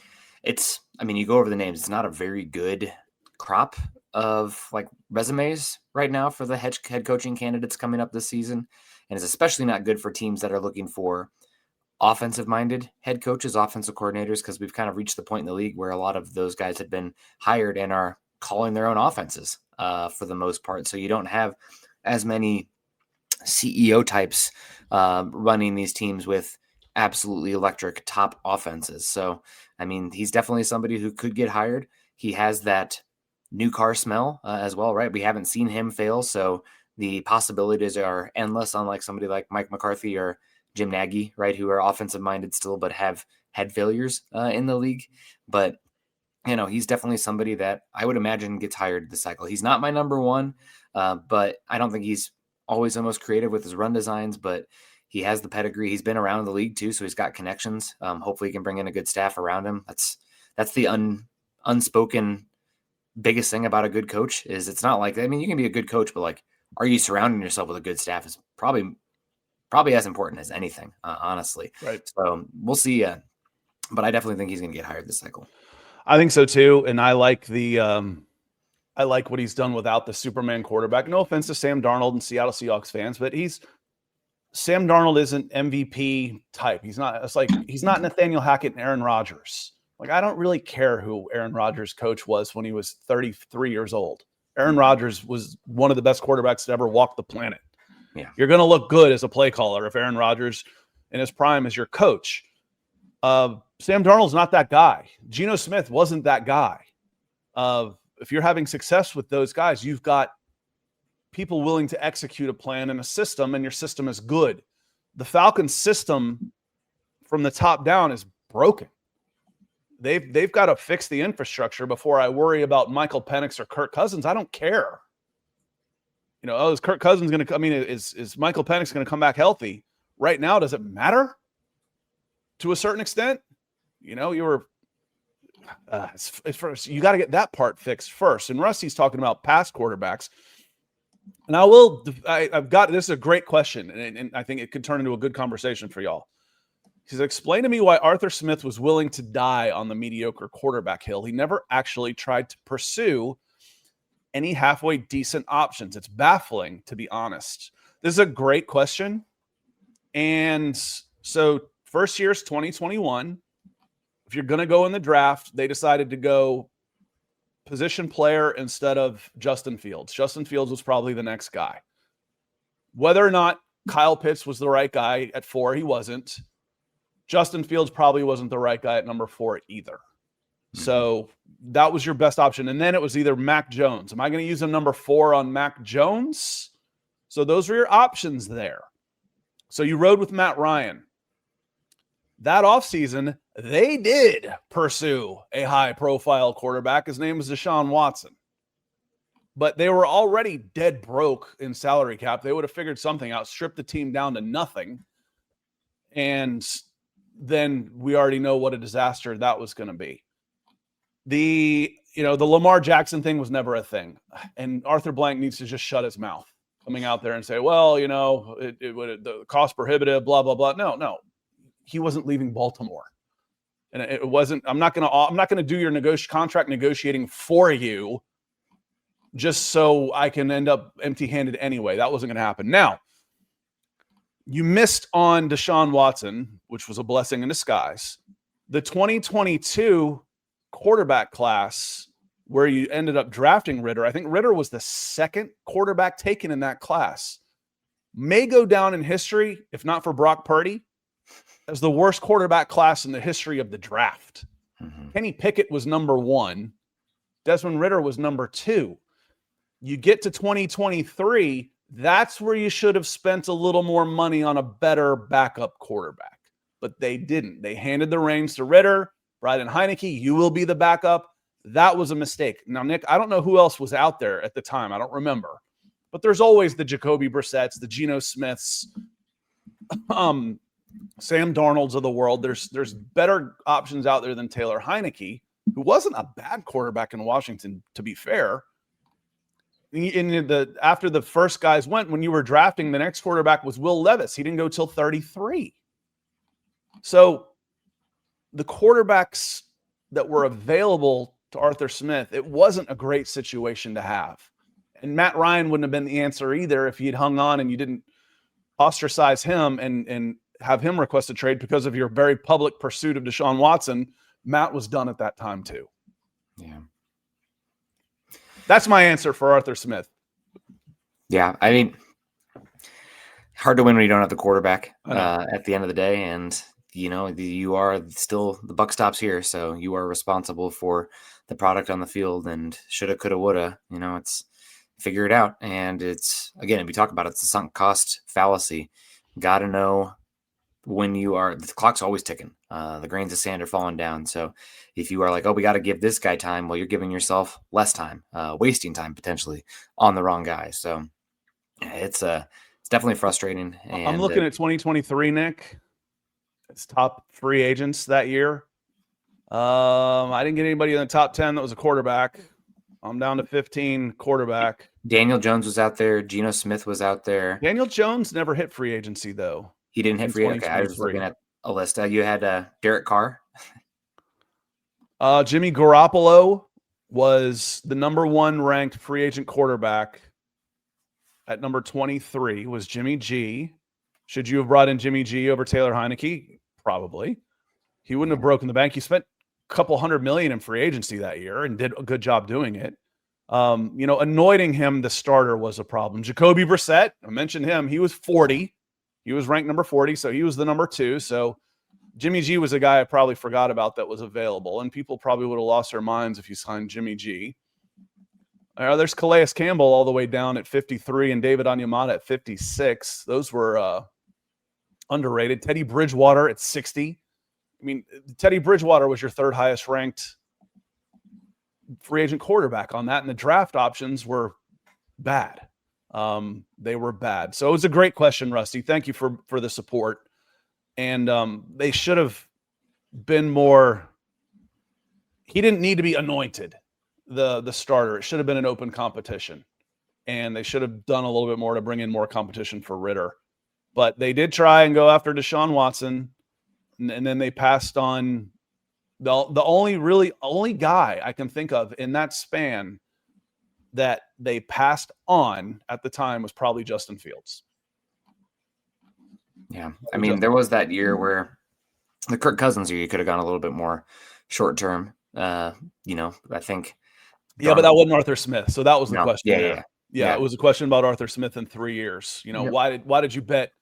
you go over the names. It's not a very good crop of resumes right now for the head coaching candidates coming up this season. And it's especially not good for teams that are looking for offensive-minded head coaches, offensive coordinators, because we've kind of reached the point in the league where a lot of those guys have been hired and are calling their own offenses for the most part. So you don't have as many CEO types running these teams with absolutely electric top offenses. So, I mean, he's definitely somebody who could get hired. He has that new car smell as well, right? We haven't seen him fail, so the possibilities are endless, unlike somebody like Mike McCarthy or Jim Nagy, right, who are offensive-minded still but have had failures in the league. But, he's definitely somebody that I would imagine gets hired this cycle. He's not my number one, but I don't think he's always the most creative with his run designs, but he has the pedigree. He's been around the league too, so he's got connections. Hopefully he can bring in a good staff around him. That's the unspoken biggest thing about a good coach is it's not like, I mean, you can be a good coach, but are you surrounding yourself with a good staff is probably as important as anything, honestly. Right. So we'll see. But I definitely think he's going to get hired this cycle. I think so too. And I like I like what he's done without the Superman quarterback. No offense to Sam Darnold and Seattle Seahawks fans, but Sam Darnold isn't MVP type. He's not Nathaniel Hackett and Aaron Rodgers. I don't really care who Aaron Rodgers' coach was when he was 33 years old. Aaron Rodgers was one of the best quarterbacks to ever walk the planet. Yeah. You're going to look good as a play caller if Aaron Rodgers in his prime is your coach. Sam Darnold's not that guy. Geno Smith wasn't that guy. If you're having success with those guys, you've got people willing to execute a plan and a system, and your system is good. The Falcons system from the top down is broken. They've got to fix the infrastructure before I worry about Michael Penix or Kirk Cousins. I don't care. Is Kirk Cousins going to? I mean, is Michael Penix going to come back healthy? Right now, does it matter? To a certain extent, you got to get that part fixed first. And Rusty's talking about past quarterbacks. And I've got, this is a great question, and I think it could turn into a good conversation for y'all. He says, explain to me why Arthur Smith was willing to die on the mediocre quarterback hill. He never actually tried to pursue any halfway decent options. It's baffling, to be honest. This is a great question. And so first year's 2021. If you're going to go in the draft, they decided to go position player instead of Justin Fields. Justin Fields was probably the next guy. Whether or not Kyle Pitts was the right guy at 4, he wasn't. Justin Fields probably wasn't the right guy at number 4 either. So that was your best option. And then it was either Mac Jones. Am I going to use a number 4 on Mac Jones? So those were your options there. So you rode with Matt Ryan. That offseason, they did pursue a high-profile quarterback. His name was Deshaun Watson. But they were already dead broke in salary cap. They would have figured something out, stripped the team down to nothing. And then we already know what a disaster that was going to be. The Lamar Jackson thing was never a thing. And Arthur Blank needs to just shut his mouth coming out there and say, well, the cost prohibitive, blah, blah, blah. No. He wasn't leaving Baltimore. And it wasn't, I'm not going to do your contract negotiating for you just so I can end up empty-handed anyway. That wasn't going to happen. Now, You missed on Deshaun Watson, which was a blessing in disguise. The 2022 quarterback class where you ended up drafting Ritter, I think Ritter was the second quarterback taken in that class, may go down in history, if not for Brock Purdy, as the worst quarterback class in the history of the draft. Mm-hmm. Kenny Pickett was number 1. Desmond Ritter was number 2. You get to 2023, that's where you should have spent a little more money on a better backup quarterback. But they didn't. They handed the reins to Ritter. Bryden Heineke, you will be the backup. That was a mistake. Now, Nick, I don't know who else was out there at the time. I don't remember. But there's always the Jacoby Brissetts, the Geno Smiths, Sam Darnolds of the world. There's better options out there than Taylor Heineke, who wasn't a bad quarterback in Washington, to be fair. After the first guys went, when you were drafting, the next quarterback was Will Levis. He didn't go till 33. So the quarterbacks that were available to Arthur Smith, it wasn't a great situation to have. And Matt Ryan wouldn't have been the answer either if he'd hung on and you didn't ostracize him and have him request a trade because of your very public pursuit of Deshaun Watson. Matt was done at that time too. Yeah. That's my answer for Arthur Smith. Yeah, I mean, hard to win when you don't have the quarterback at the end of the day. And, you are still, the buck stops here. So you are responsible for the product on the field, and shoulda, coulda, woulda, it's figure it out. And it's, again, if we talk about it, it's a sunk cost fallacy. Got to know when the clock's always ticking. The grains of sand are falling down. So if you are like, oh, we got to give this guy time, well, you're giving yourself less time, wasting time potentially on the wrong guy. So it's definitely frustrating. And I'm looking at 2023, Nick. It's top free agents that year. I didn't get anybody in the top 10 that was a quarterback. I'm down to 15 quarterback. Daniel Jones was out there. Geno Smith was out there. Daniel Jones never hit free agency, though. He didn't hit free agency. Okay, I was looking at a list. You had Derek Carr. Jimmy Garoppolo was the number 1 ranked free agent quarterback. At number 23 was Jimmy G. Should you have brought in Jimmy G over Taylor Heineke? Probably. He wouldn't have broken the bank. He spent a couple $100 million in free agency that year and did a good job doing it. Anointing him the starter was a problem. Jacoby Brissett, I mentioned him. He was 40. He was ranked number 40, so he was the number 2. So Jimmy G was a guy I probably forgot about that was available, and people probably would have lost their minds if you signed Jimmy G. There's Calais Campbell all the way down at 53 and David Onyemata at 56. Those were underrated. Teddy Bridgewater at 60. I mean, Teddy Bridgewater was your 3rd highest ranked free agent quarterback on that, and the draft options were bad. They were bad. So it was a great question, Rusty. Thank you for the support. And they should have been more. He didn't need to be anointed the starter. It should have been an open competition, and they should have done a little bit more to bring in more competition for Ritter. But they did try and go after Deshaun Watson, and then they passed on the only guy I can think of in that span that they passed on at the time was probably Justin Fields. Yeah. I mean, there was that year where the Kirk Cousins year, you could have gone a little bit more short term. I think. Yeah, but that wasn't Arthur Smith. So that was the question. Yeah. It was a question about Arthur Smith in 3 years. Why did you bet?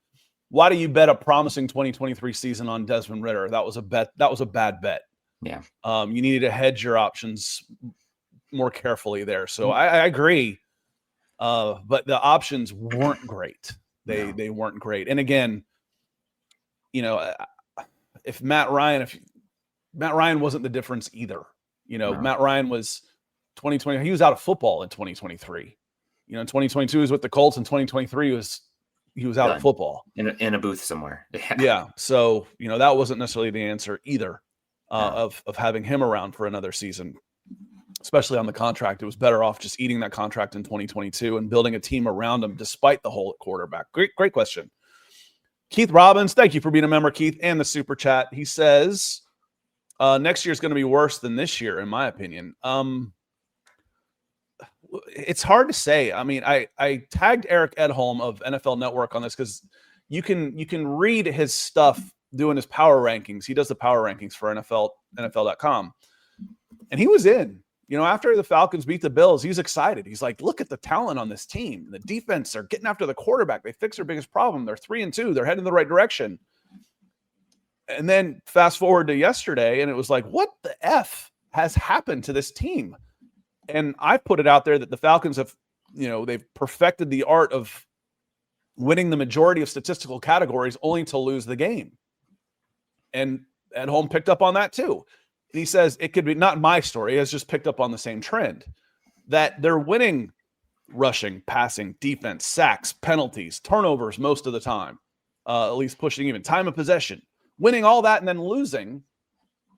Why do you bet a promising 2023 season on Desmond Ritter? That was a bet. That was a bad bet. Yeah. You needed to hedge your options more carefully there. So I agree. But the options weren't great. They weren't great. And again, if Matt Ryan wasn't the difference either. Matt Ryan was 2020. He was out of football in 2023. In 2022 he was with the Colts, and 2023 he was out of football in a booth somewhere. Yeah. So that wasn't necessarily the answer either. Of having him around for another season, especially on the contract. It was better off just eating that contract in 2022 and building a team around him despite the hole at quarterback. Great question. Keith Robbins, thank you for being a member, Keith, and the super chat. He says, next year is going to be worse than this year, in my opinion. It's hard to say. I mean, I tagged Eric Edholm of NFL Network on this because you can read his stuff doing his power rankings. He does the power rankings for NFL.com. And he was in. After the Falcons beat the Bills, he's excited. He's like, look at the talent on this team. The defense, they're getting after the quarterback. They fixed their biggest problem. They're 3-2. They're heading in the right direction. And then fast forward to yesterday, and it was like, what the F has happened to this team? And I put it out there that the Falcons have, they've perfected the art of winning the majority of statistical categories only to lose the game. And at home picked up on that too. And he says it could be not my story. He has just picked up on the same trend that they're winning rushing, passing, defense, sacks, penalties, turnovers most of the time, at least pushing even time of possession, winning all that and then losing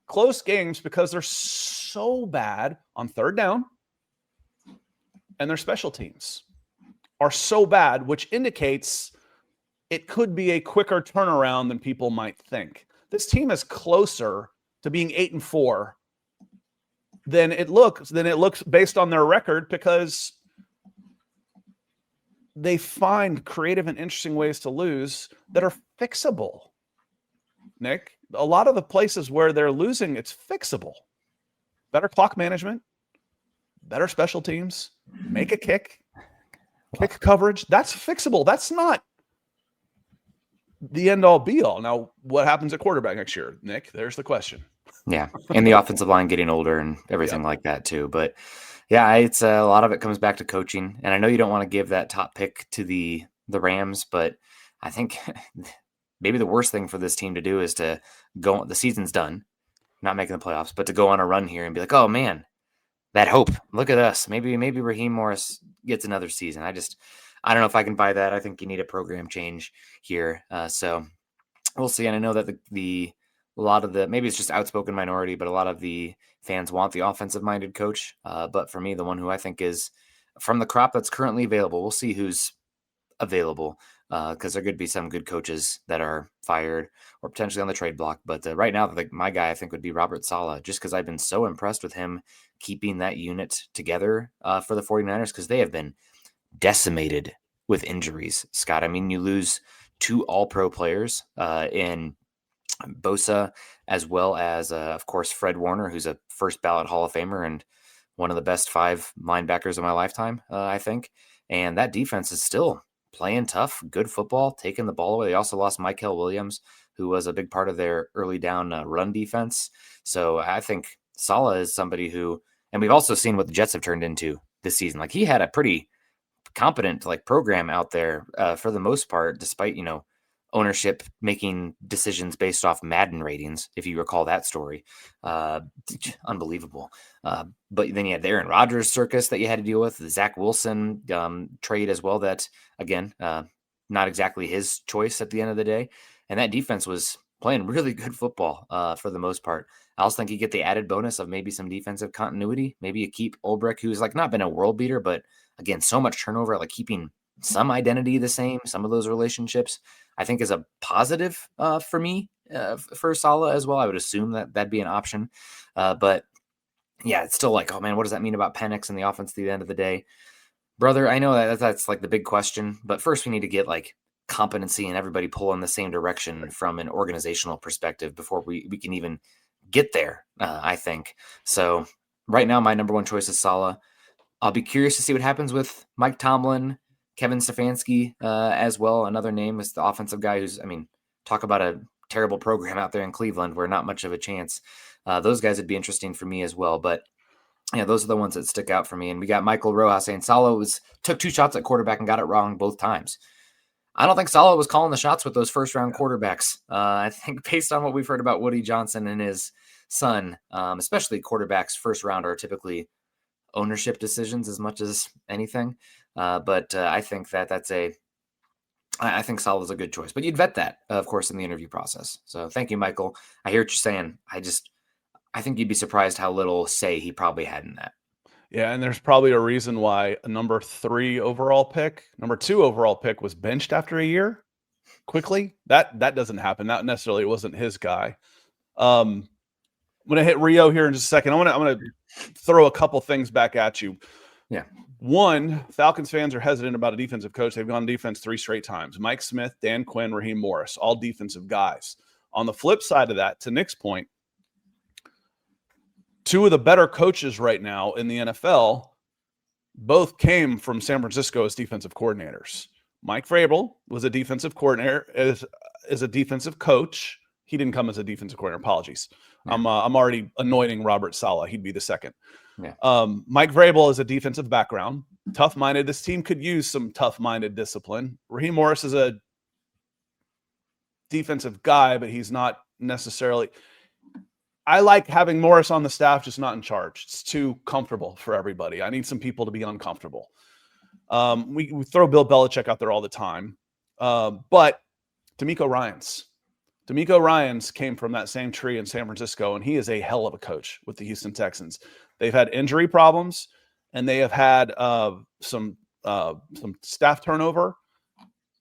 close games because they're so bad on third down and their special teams are so bad, which indicates it could be a quicker turnaround than people might think. This team is closer to being 8-4 than it looks based on their record, because they find creative and interesting ways to lose that are fixable. Nick, a lot of the places where they're losing, it's fixable. Better clock management, better special teams, make a kick coverage. That's fixable. That's not the end all be all. Now, what happens at quarterback next year, Nick? There's the question. Yeah. And the offensive line getting older and everything like that too. But yeah, it's a lot of it comes back to coaching. And I know you don't want to give that top pick to the Rams, but I think maybe the worst thing for this team to do is to go, the season's done, not making the playoffs, but to go on a run here and be like, oh man, that hope, look at us. Maybe Raheem Morris gets another season. I don't know if I can buy that. I think you need a program change here. So we'll see. And I know that a lot of maybe it's just outspoken minority, but a lot of the fans want the offensive minded coach. But for me, the one who I think is from the crop that's currently available, we'll see who's available, because there could be some good coaches that are fired or potentially on the trade block. But right now, my guy I think would be Robert Saleh, just because I've been so impressed with him keeping that unit together for the 49ers, because they have been decimated with injuries, Scott. I mean, you lose 2 all-pro players in Bosa, as well as, of course, Fred Warner, who's a first ballot Hall of Famer and one of the best 5 linebackers of my lifetime, I think. And that defense is still playing tough, good football, taking the ball away. They also lost Michael Williams, who was a big part of their early down run defense. So I think Saleh is somebody who, and we've also seen what the Jets have turned into this season. Like, he had a pretty competent program out there for the most part, despite ownership making decisions based off Madden ratings, if you recall that story. Unbelievable. But then you had the Aaron Rodgers circus that you had to deal with, the Zach Wilson trade as well, that again not exactly his choice at the end of the day. And that defense was playing really good football for the most part. I also think you get the added bonus of maybe some defensive continuity. Maybe you keep Ulbrich, who's not been a world beater, but again, so much turnover, keeping some identity the same, some of those relationships, I think is a positive for me for Saleh as well. I would assume that that'd be an option. But yeah, it's still oh man, what does that mean about Penix and the offense at the end of the day? Brother, I know that's the big question, but first we need to get competency and everybody pull in the same direction from an organizational perspective before we can even get there, I think. So right now, my number one choice is Saleh. I'll be curious to see what happens with Mike Tomlin, Kevin Stefanski as well. Another name is the offensive guy who's, talk about a terrible program out there in Cleveland where not much of a chance. Those guys would be interesting for me as well. But yeah, those are the ones that stick out for me. And we got Michael Rojas saying Saleh took 2 shots at quarterback and got it wrong both times. I don't think Saleh was calling the shots with those first-round quarterbacks. I think based on what we've heard about Woody Johnson and his son, especially quarterbacks first round are typically ownership decisions as much as anything. But I think I think Saleh is a good choice. But you'd vet that, of course, in the interview process. So thank you, Michael. I hear what you're saying. I think you'd be surprised how little say he probably had in that. Yeah, and there's probably a reason why a number 2 overall pick was benched after a year quickly. That doesn't happen. Not necessarily, it wasn't his guy. I'm going to hit Rio here in just a second. I'm going to throw a couple things back at you. Yeah. One, Falcons fans are hesitant about a defensive coach. They've gone defense 3 straight times. Mike Smith, Dan Quinn, Raheem Morris, all defensive guys. On the flip side of that, to Nick's point, 2 of the better coaches right now in the NFL both came from San Francisco as defensive coordinators. Mike Vrabel was a defensive coordinator, is a defensive coach. He didn't come as a defensive coordinator. Apologies. Yeah. I'm already anointing Robert Saleh. He'd be the second. Yeah. Mike Vrabel is a defensive background, tough-minded. This team could use some tough-minded discipline. Raheem Morris is a defensive guy, but he's not necessarily. I like having Morris on the staff, just not in charge. It's too comfortable for everybody. I need some people to be uncomfortable. We throw Bill Belichick out there all the time. But DeMeco Ryans came from that same tree in San Francisco, and he is a hell of a coach with the Houston Texans. They've had injury problems, and they have had some staff turnover,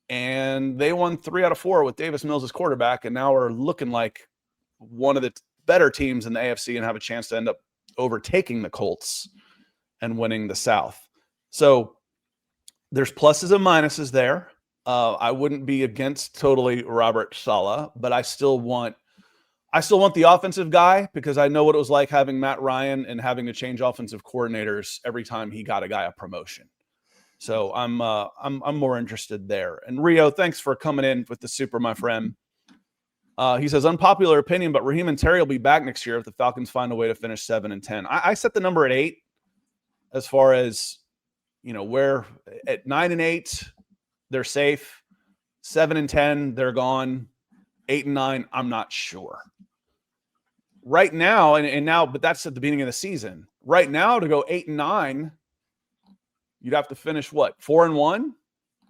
and they won 3 out of 4 with Davis Mills as quarterback, and now are looking like one of the better teams in the AFC and have a chance to end up overtaking the Colts and winning the South. So there's pluses and minuses there. I wouldn't be against totally Robert Saleh, but I still want the offensive guy, because I know what it was like having Matt Ryan and having to change offensive coordinators every time he got a guy a promotion. So I'm more interested there. And Rio, thanks for coming in with the super, my friend. He says, unpopular opinion, but Raheem and Terry will be back next year if the Falcons find a way to finish 7-10. I set the number at 8 as far as, where at 9-8, they're safe. 7-10, they're gone. 8-9, I'm not sure. Right now, and now, but that's at the beginning of the season. Right now, to go 8-9, you'd have to finish what? 4-1?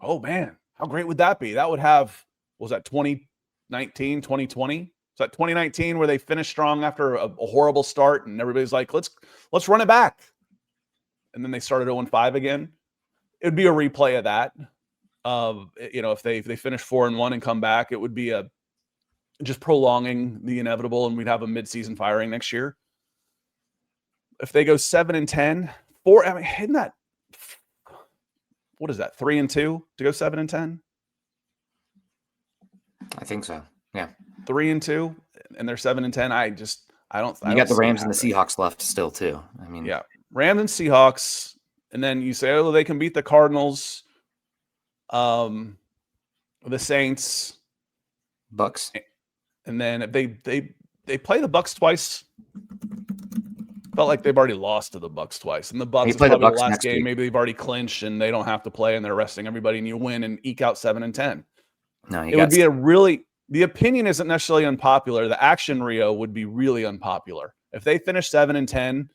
Oh man, how great would that be? That would have, what was that, 2019, 2020? Is that 2019 where they finished strong after a horrible start and everybody's like, let's run it back. And then they started 0-5 again. It would be a replay of that. If they finish 4-1 and come back, it would be just prolonging the inevitable, and we'd have a midseason firing next year. If they go 7-10, isn't that, what is that, 3-2 to go 7-10? I think so. Yeah. 3-2, and they're 7-10. I don't. You got the Rams and the Seahawks left still too. I mean, yeah, Rams and Seahawks, and then you say, oh, they can beat the Cardinals, the Saints, Bucks, and then if they play the Bucks twice. Felt like they've already lost to the Bucks twice, and the Bucks play the last game. Maybe they've already clinched and they don't have to play, and they're resting everybody, and you win and eke out 7-10. No, it would be the opinion isn't necessarily unpopular. The action, Rio, would be really unpopular if they finish 7-10.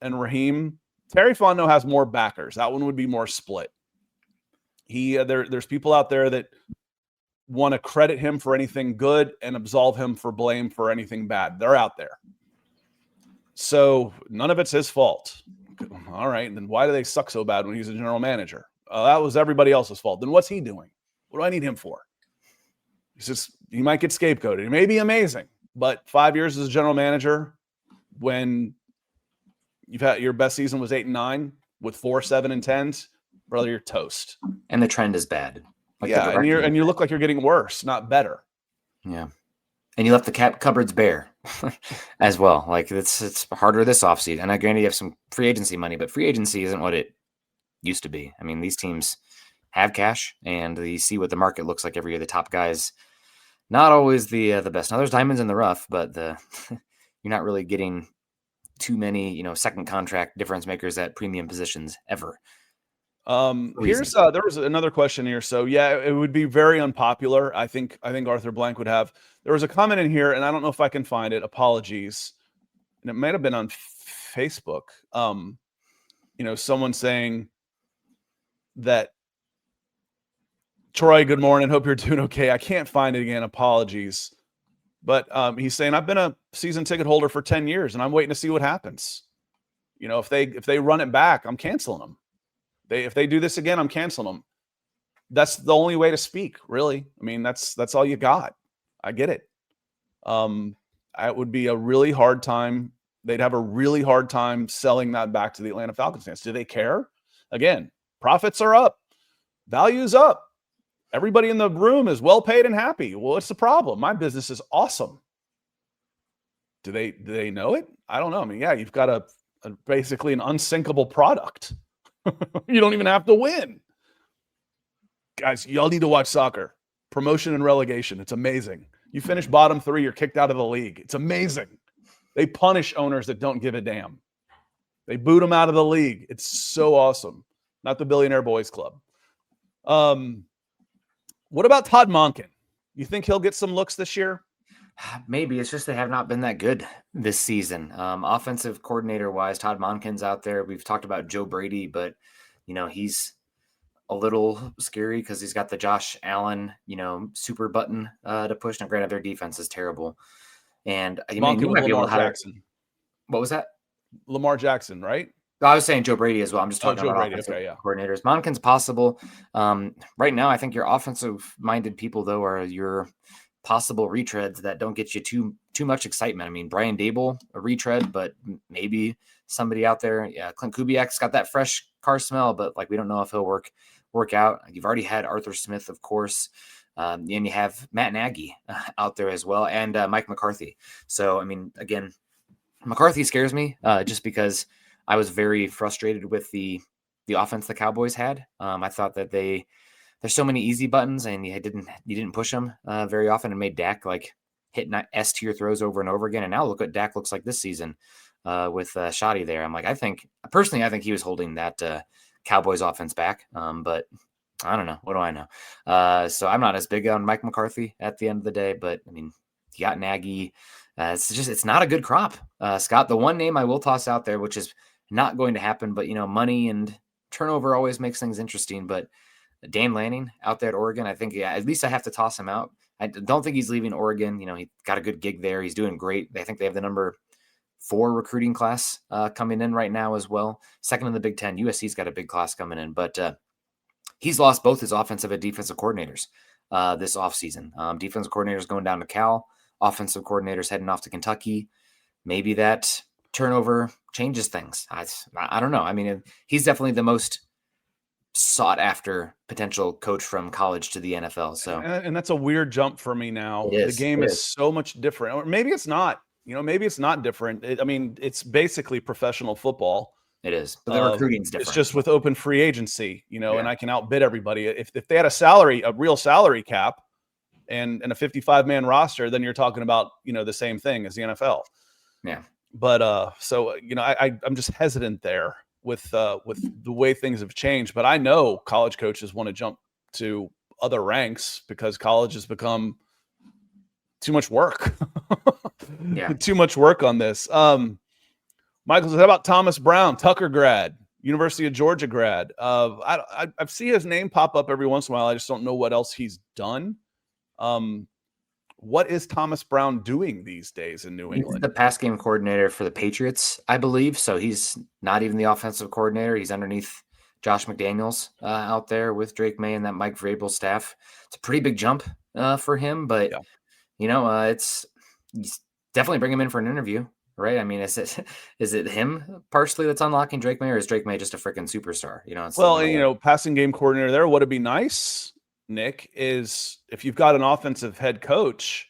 And Raheem, Terry Fontenot has more backers. That one would be more split. There's people out there that want to credit him for anything good and absolve him for blame for anything bad. They're out there. So none of it's his fault. All right. Then why do they suck so bad when he's a general manager? That was everybody else's fault. Then what's he doing? What do I need him for? He might get scapegoated. He may be amazing, but 5 years as a general manager, when you've had your best season was 8-9 with 4 7-10s, brother, you're toast. And the trend is bad. And you look like you're getting worse, not better. Yeah. And you left the cupboards bare as well. Like it's harder this offseason. And I granted you have some free agency money, but free agency isn't what it used to be. I mean, these teams have cash, and you see what the market looks like every year. The top guys, not always the best. Now there's diamonds in the rough, but you're not really getting too many, second contract difference makers at premium positions ever. There was another question here. So yeah, it would be very unpopular. I think Arthur Blank would have. There was a comment in here, and I don't know if I can find it. Apologies. And it might have been on Facebook. Someone saying that, Troy, good morning. Hope you're doing okay. I can't find it again. Apologies. But he's saying, I've been a season ticket holder for 10 years, and I'm waiting to see what happens. If they run it back, I'm canceling them. If they do this again, I'm canceling them. That's the only way to speak, really. I mean, that's all you got. I get it. It would be a really hard time. They'd have a really hard time selling that back to the Atlanta Falcons fans. Do they care? again, profits are up, value's up. Everybody in the room is well paid and happy. Well, what's the problem? My business is awesome. Do they know it? I don't know. I mean, yeah, you've got basically an unsinkable product. You don't even have to win. Guys, y'all need to watch soccer. Promotion and relegation. It's amazing. You finish bottom 3, you're kicked out of the league. It's amazing. They punish owners that don't give a damn. They boot them out of the league. It's so awesome. Not the Billionaire Boys Club. What about Todd Monken? You think he'll get some looks this year? Maybe. It's just they have not been that good this season. Offensive coordinator-wise, Todd Monken's out there. We've talked about Joe Brady, but, he's a little scary because he's got the Josh Allen, super button to push. Now, granted, their defense is terrible. And you might be able to hire Jackson. What was that? Lamar Jackson, right? I was saying Joe Brady as well. I'm just talking about Brady. offensive okay, yeah. coordinators. Monken's possible. Right now, I think your offensive-minded people, though, are your possible retreads that don't get you too much excitement. I mean, Brian Dable, a retread, but maybe somebody out there. Yeah, Clint Kubiak's got that fresh car smell, but we don't know if he'll work out. You've already had Arthur Smith, of course, and you have Matt Nagy out there as well, and Mike McCarthy. So, I mean, again, McCarthy scares me just because I was very frustrated with the offense the Cowboys had. I thought that there's so many easy buttons, and you didn't push them very often, and made Dak hit S tier throws over and over again. And now look what Dak looks like this season with Shoddy there. I'm I think he was holding that Cowboys offense back, but I don't know. What do I know? So I'm not as big on Mike McCarthy at the end of the day, but I mean, you got Nagy. It's not a good crop, Scott. The one name I will toss out there, which is not going to happen, but money and turnover always makes things interesting. But Dan Lanning out there at Oregon, I think at least I have to toss him out. I don't think he's leaving Oregon. He got a good gig there. He's doing great. I think they have the number 4 recruiting class coming in right now as well. Second in the Big Ten. USC's got a big class coming in, but he's lost both his offensive and defensive coordinators this offseason. Defensive coordinators going down to Cal. Offensive coordinators heading off to Kentucky. Maybe that turnover changes things. I don't know. I mean, he's definitely the most sought after potential coach from college to the NFL. So, and that's a weird jump for me now. The game is so much different, or maybe it's not. Maybe it's not different. It's basically professional football. It is, but the recruiting's different. It's just with open free agency, and I can outbid everybody. If they had a real salary cap, and a 55-man roster, then you're talking about the same thing as the NFL. Yeah. But so I'm just hesitant there with the way things have changed. But I know college coaches want to jump to other ranks because college has become too much work. Yeah, too much work on this. Michael, how about Thomas Brown, Tucker grad, University of Georgia grad? I've seen his name pop up every once in a while. I just don't know what else he's done. What is Thomas Brown doing these days in New England? He's the pass game coordinator for the Patriots, I believe. So he's not even the offensive coordinator. He's underneath Josh McDaniels out there with Drake May and that Mike Vrabel staff. It's a pretty big jump for him, but it's definitely bring him in for an interview, right? I mean, is it him partially that's unlocking Drake May, or is Drake May just a freaking superstar? Passing game coordinator there. Would it be nice, Nick, is if you've got an offensive head coach,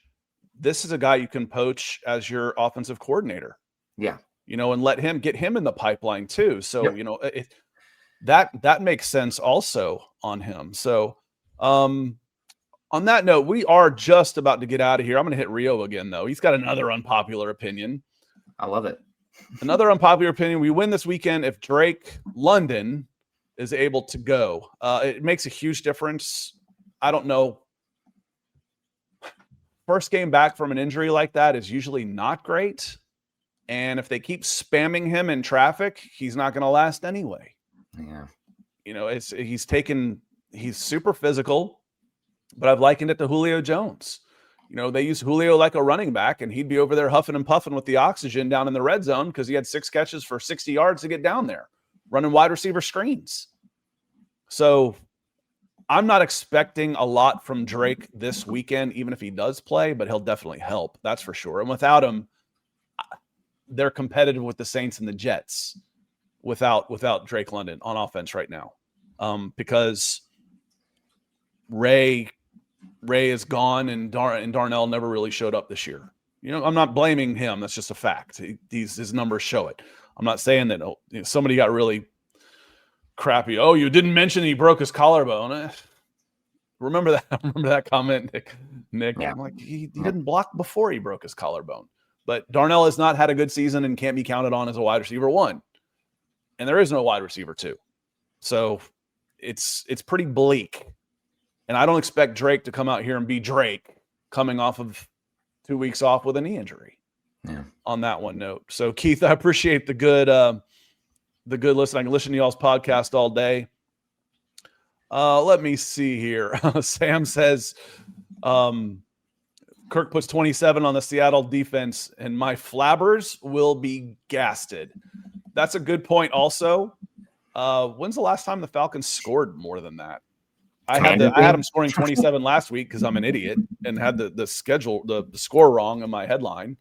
this is a guy you can poach as your offensive coordinator. Yeah. And let him get him in the pipeline too. So, that makes sense also on him. So, on that note, we are just about to get out of here. I'm going to hit Rio again, though. He's got another unpopular opinion. I love it. Another unpopular opinion. We win this weekend if Drake London is able to go. It makes a huge difference. I don't know. First game back from an injury like that is usually not great. And if they keep spamming him in traffic, he's not going to last anyway. Yeah. He's super physical, but I've likened it to Julio Jones. They use Julio like a running back, and he'd be over there huffing and puffing with the oxygen down in the red zone because he had 6 catches for 60 yards to get down there, running wide receiver screens. So I'm not expecting a lot from Drake this weekend, even if he does play, but he'll definitely help. That's for sure. And without him, they're competitive with the Saints and the Jets without Drake London on offense right now, because Ray is gone and Darnell never really showed up this year. I'm not blaming him. That's just a fact. His numbers show it. I'm not saying that somebody got really crappy. Oh, you didn't mention he broke his collarbone. Remember that? Remember that comment, Nick? Yeah. I'm like, he didn't block before he broke his collarbone. But Darnell has not had a good season and can't be counted on as a wide receiver 1. And there is no wide receiver 2. So it's pretty bleak. And I don't expect Drake to come out here and be Drake coming off of 2 weeks off with a knee injury. Yeah. On that one note. So Keith, I appreciate the good listen. I can listen to y'all's podcast all day. Let me see here. Sam says, Kirk puts 27 on the Seattle defense, and my flabbers will be gasted. That's a good point also. When's the last time the Falcons scored more than that? I had them scoring 27 last week because I'm an idiot and had the schedule, the score wrong in my headline.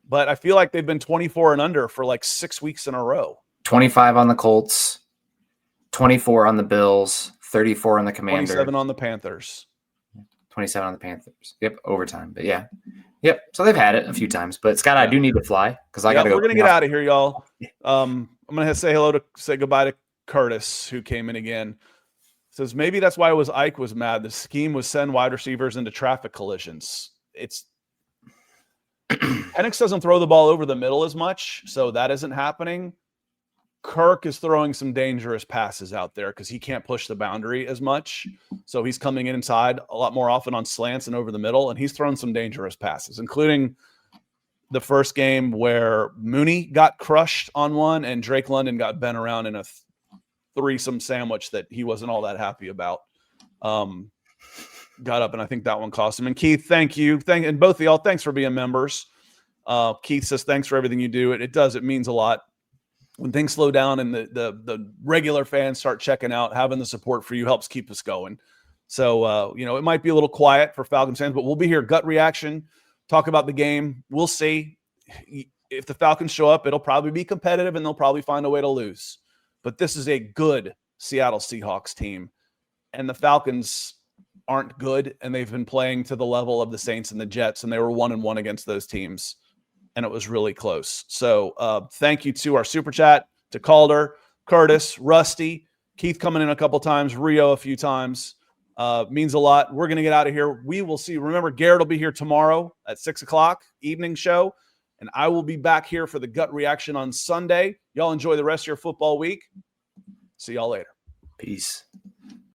But I feel like they've been 24 and under for like 6 weeks in a row. 25 on the Colts, 24 on the Bills, 34 on the Commanders. 27 on the Panthers. 27 on the Panthers. Yep, overtime. But yeah. Yep. So they've had it a few times. But Scott, I do need to fly because I got to go. We're gonna get out of here, y'all. I'm gonna say goodbye to Curtis, who came in again. Says maybe that's why Ike was mad. The scheme was send wide receivers into traffic collisions. Penix doesn't throw the ball over the middle as much, so that isn't happening. Kirk is throwing some dangerous passes out there because he can't push the boundary as much. So he's coming inside a lot more often on slants and over the middle, and he's thrown some dangerous passes, including the first game where Mooney got crushed on one and Drake London got bent around in a threesome sandwich that he wasn't all that happy about. Got up, and I think that one cost him. And Keith, thank you. And both of y'all, thanks for being members. Keith says, thanks for everything you do. It means a lot. When things slow down and the regular fans start checking out, having the support for you helps keep us going. So, it might be a little quiet for Falcons fans, but we'll be here. Gut reaction, talk about the game. We'll see. If the Falcons show up, it'll probably be competitive and they'll probably find a way to lose. But this is a good Seattle Seahawks team. And the Falcons aren't good, and they've been playing to the level of the Saints and the Jets, and they were 1-1 against those teams. And it was really close. So thank you to our super chat, to Calder, Curtis, Rusty, Keith coming in a couple times, Rio a few times. Means a lot. We're going to get out of here. We will see. Remember, Garrett will be here tomorrow at 6 o'clock, evening show. And I will be back here for the gut reaction on Sunday. Y'all enjoy the rest of your football week. See y'all later. Peace.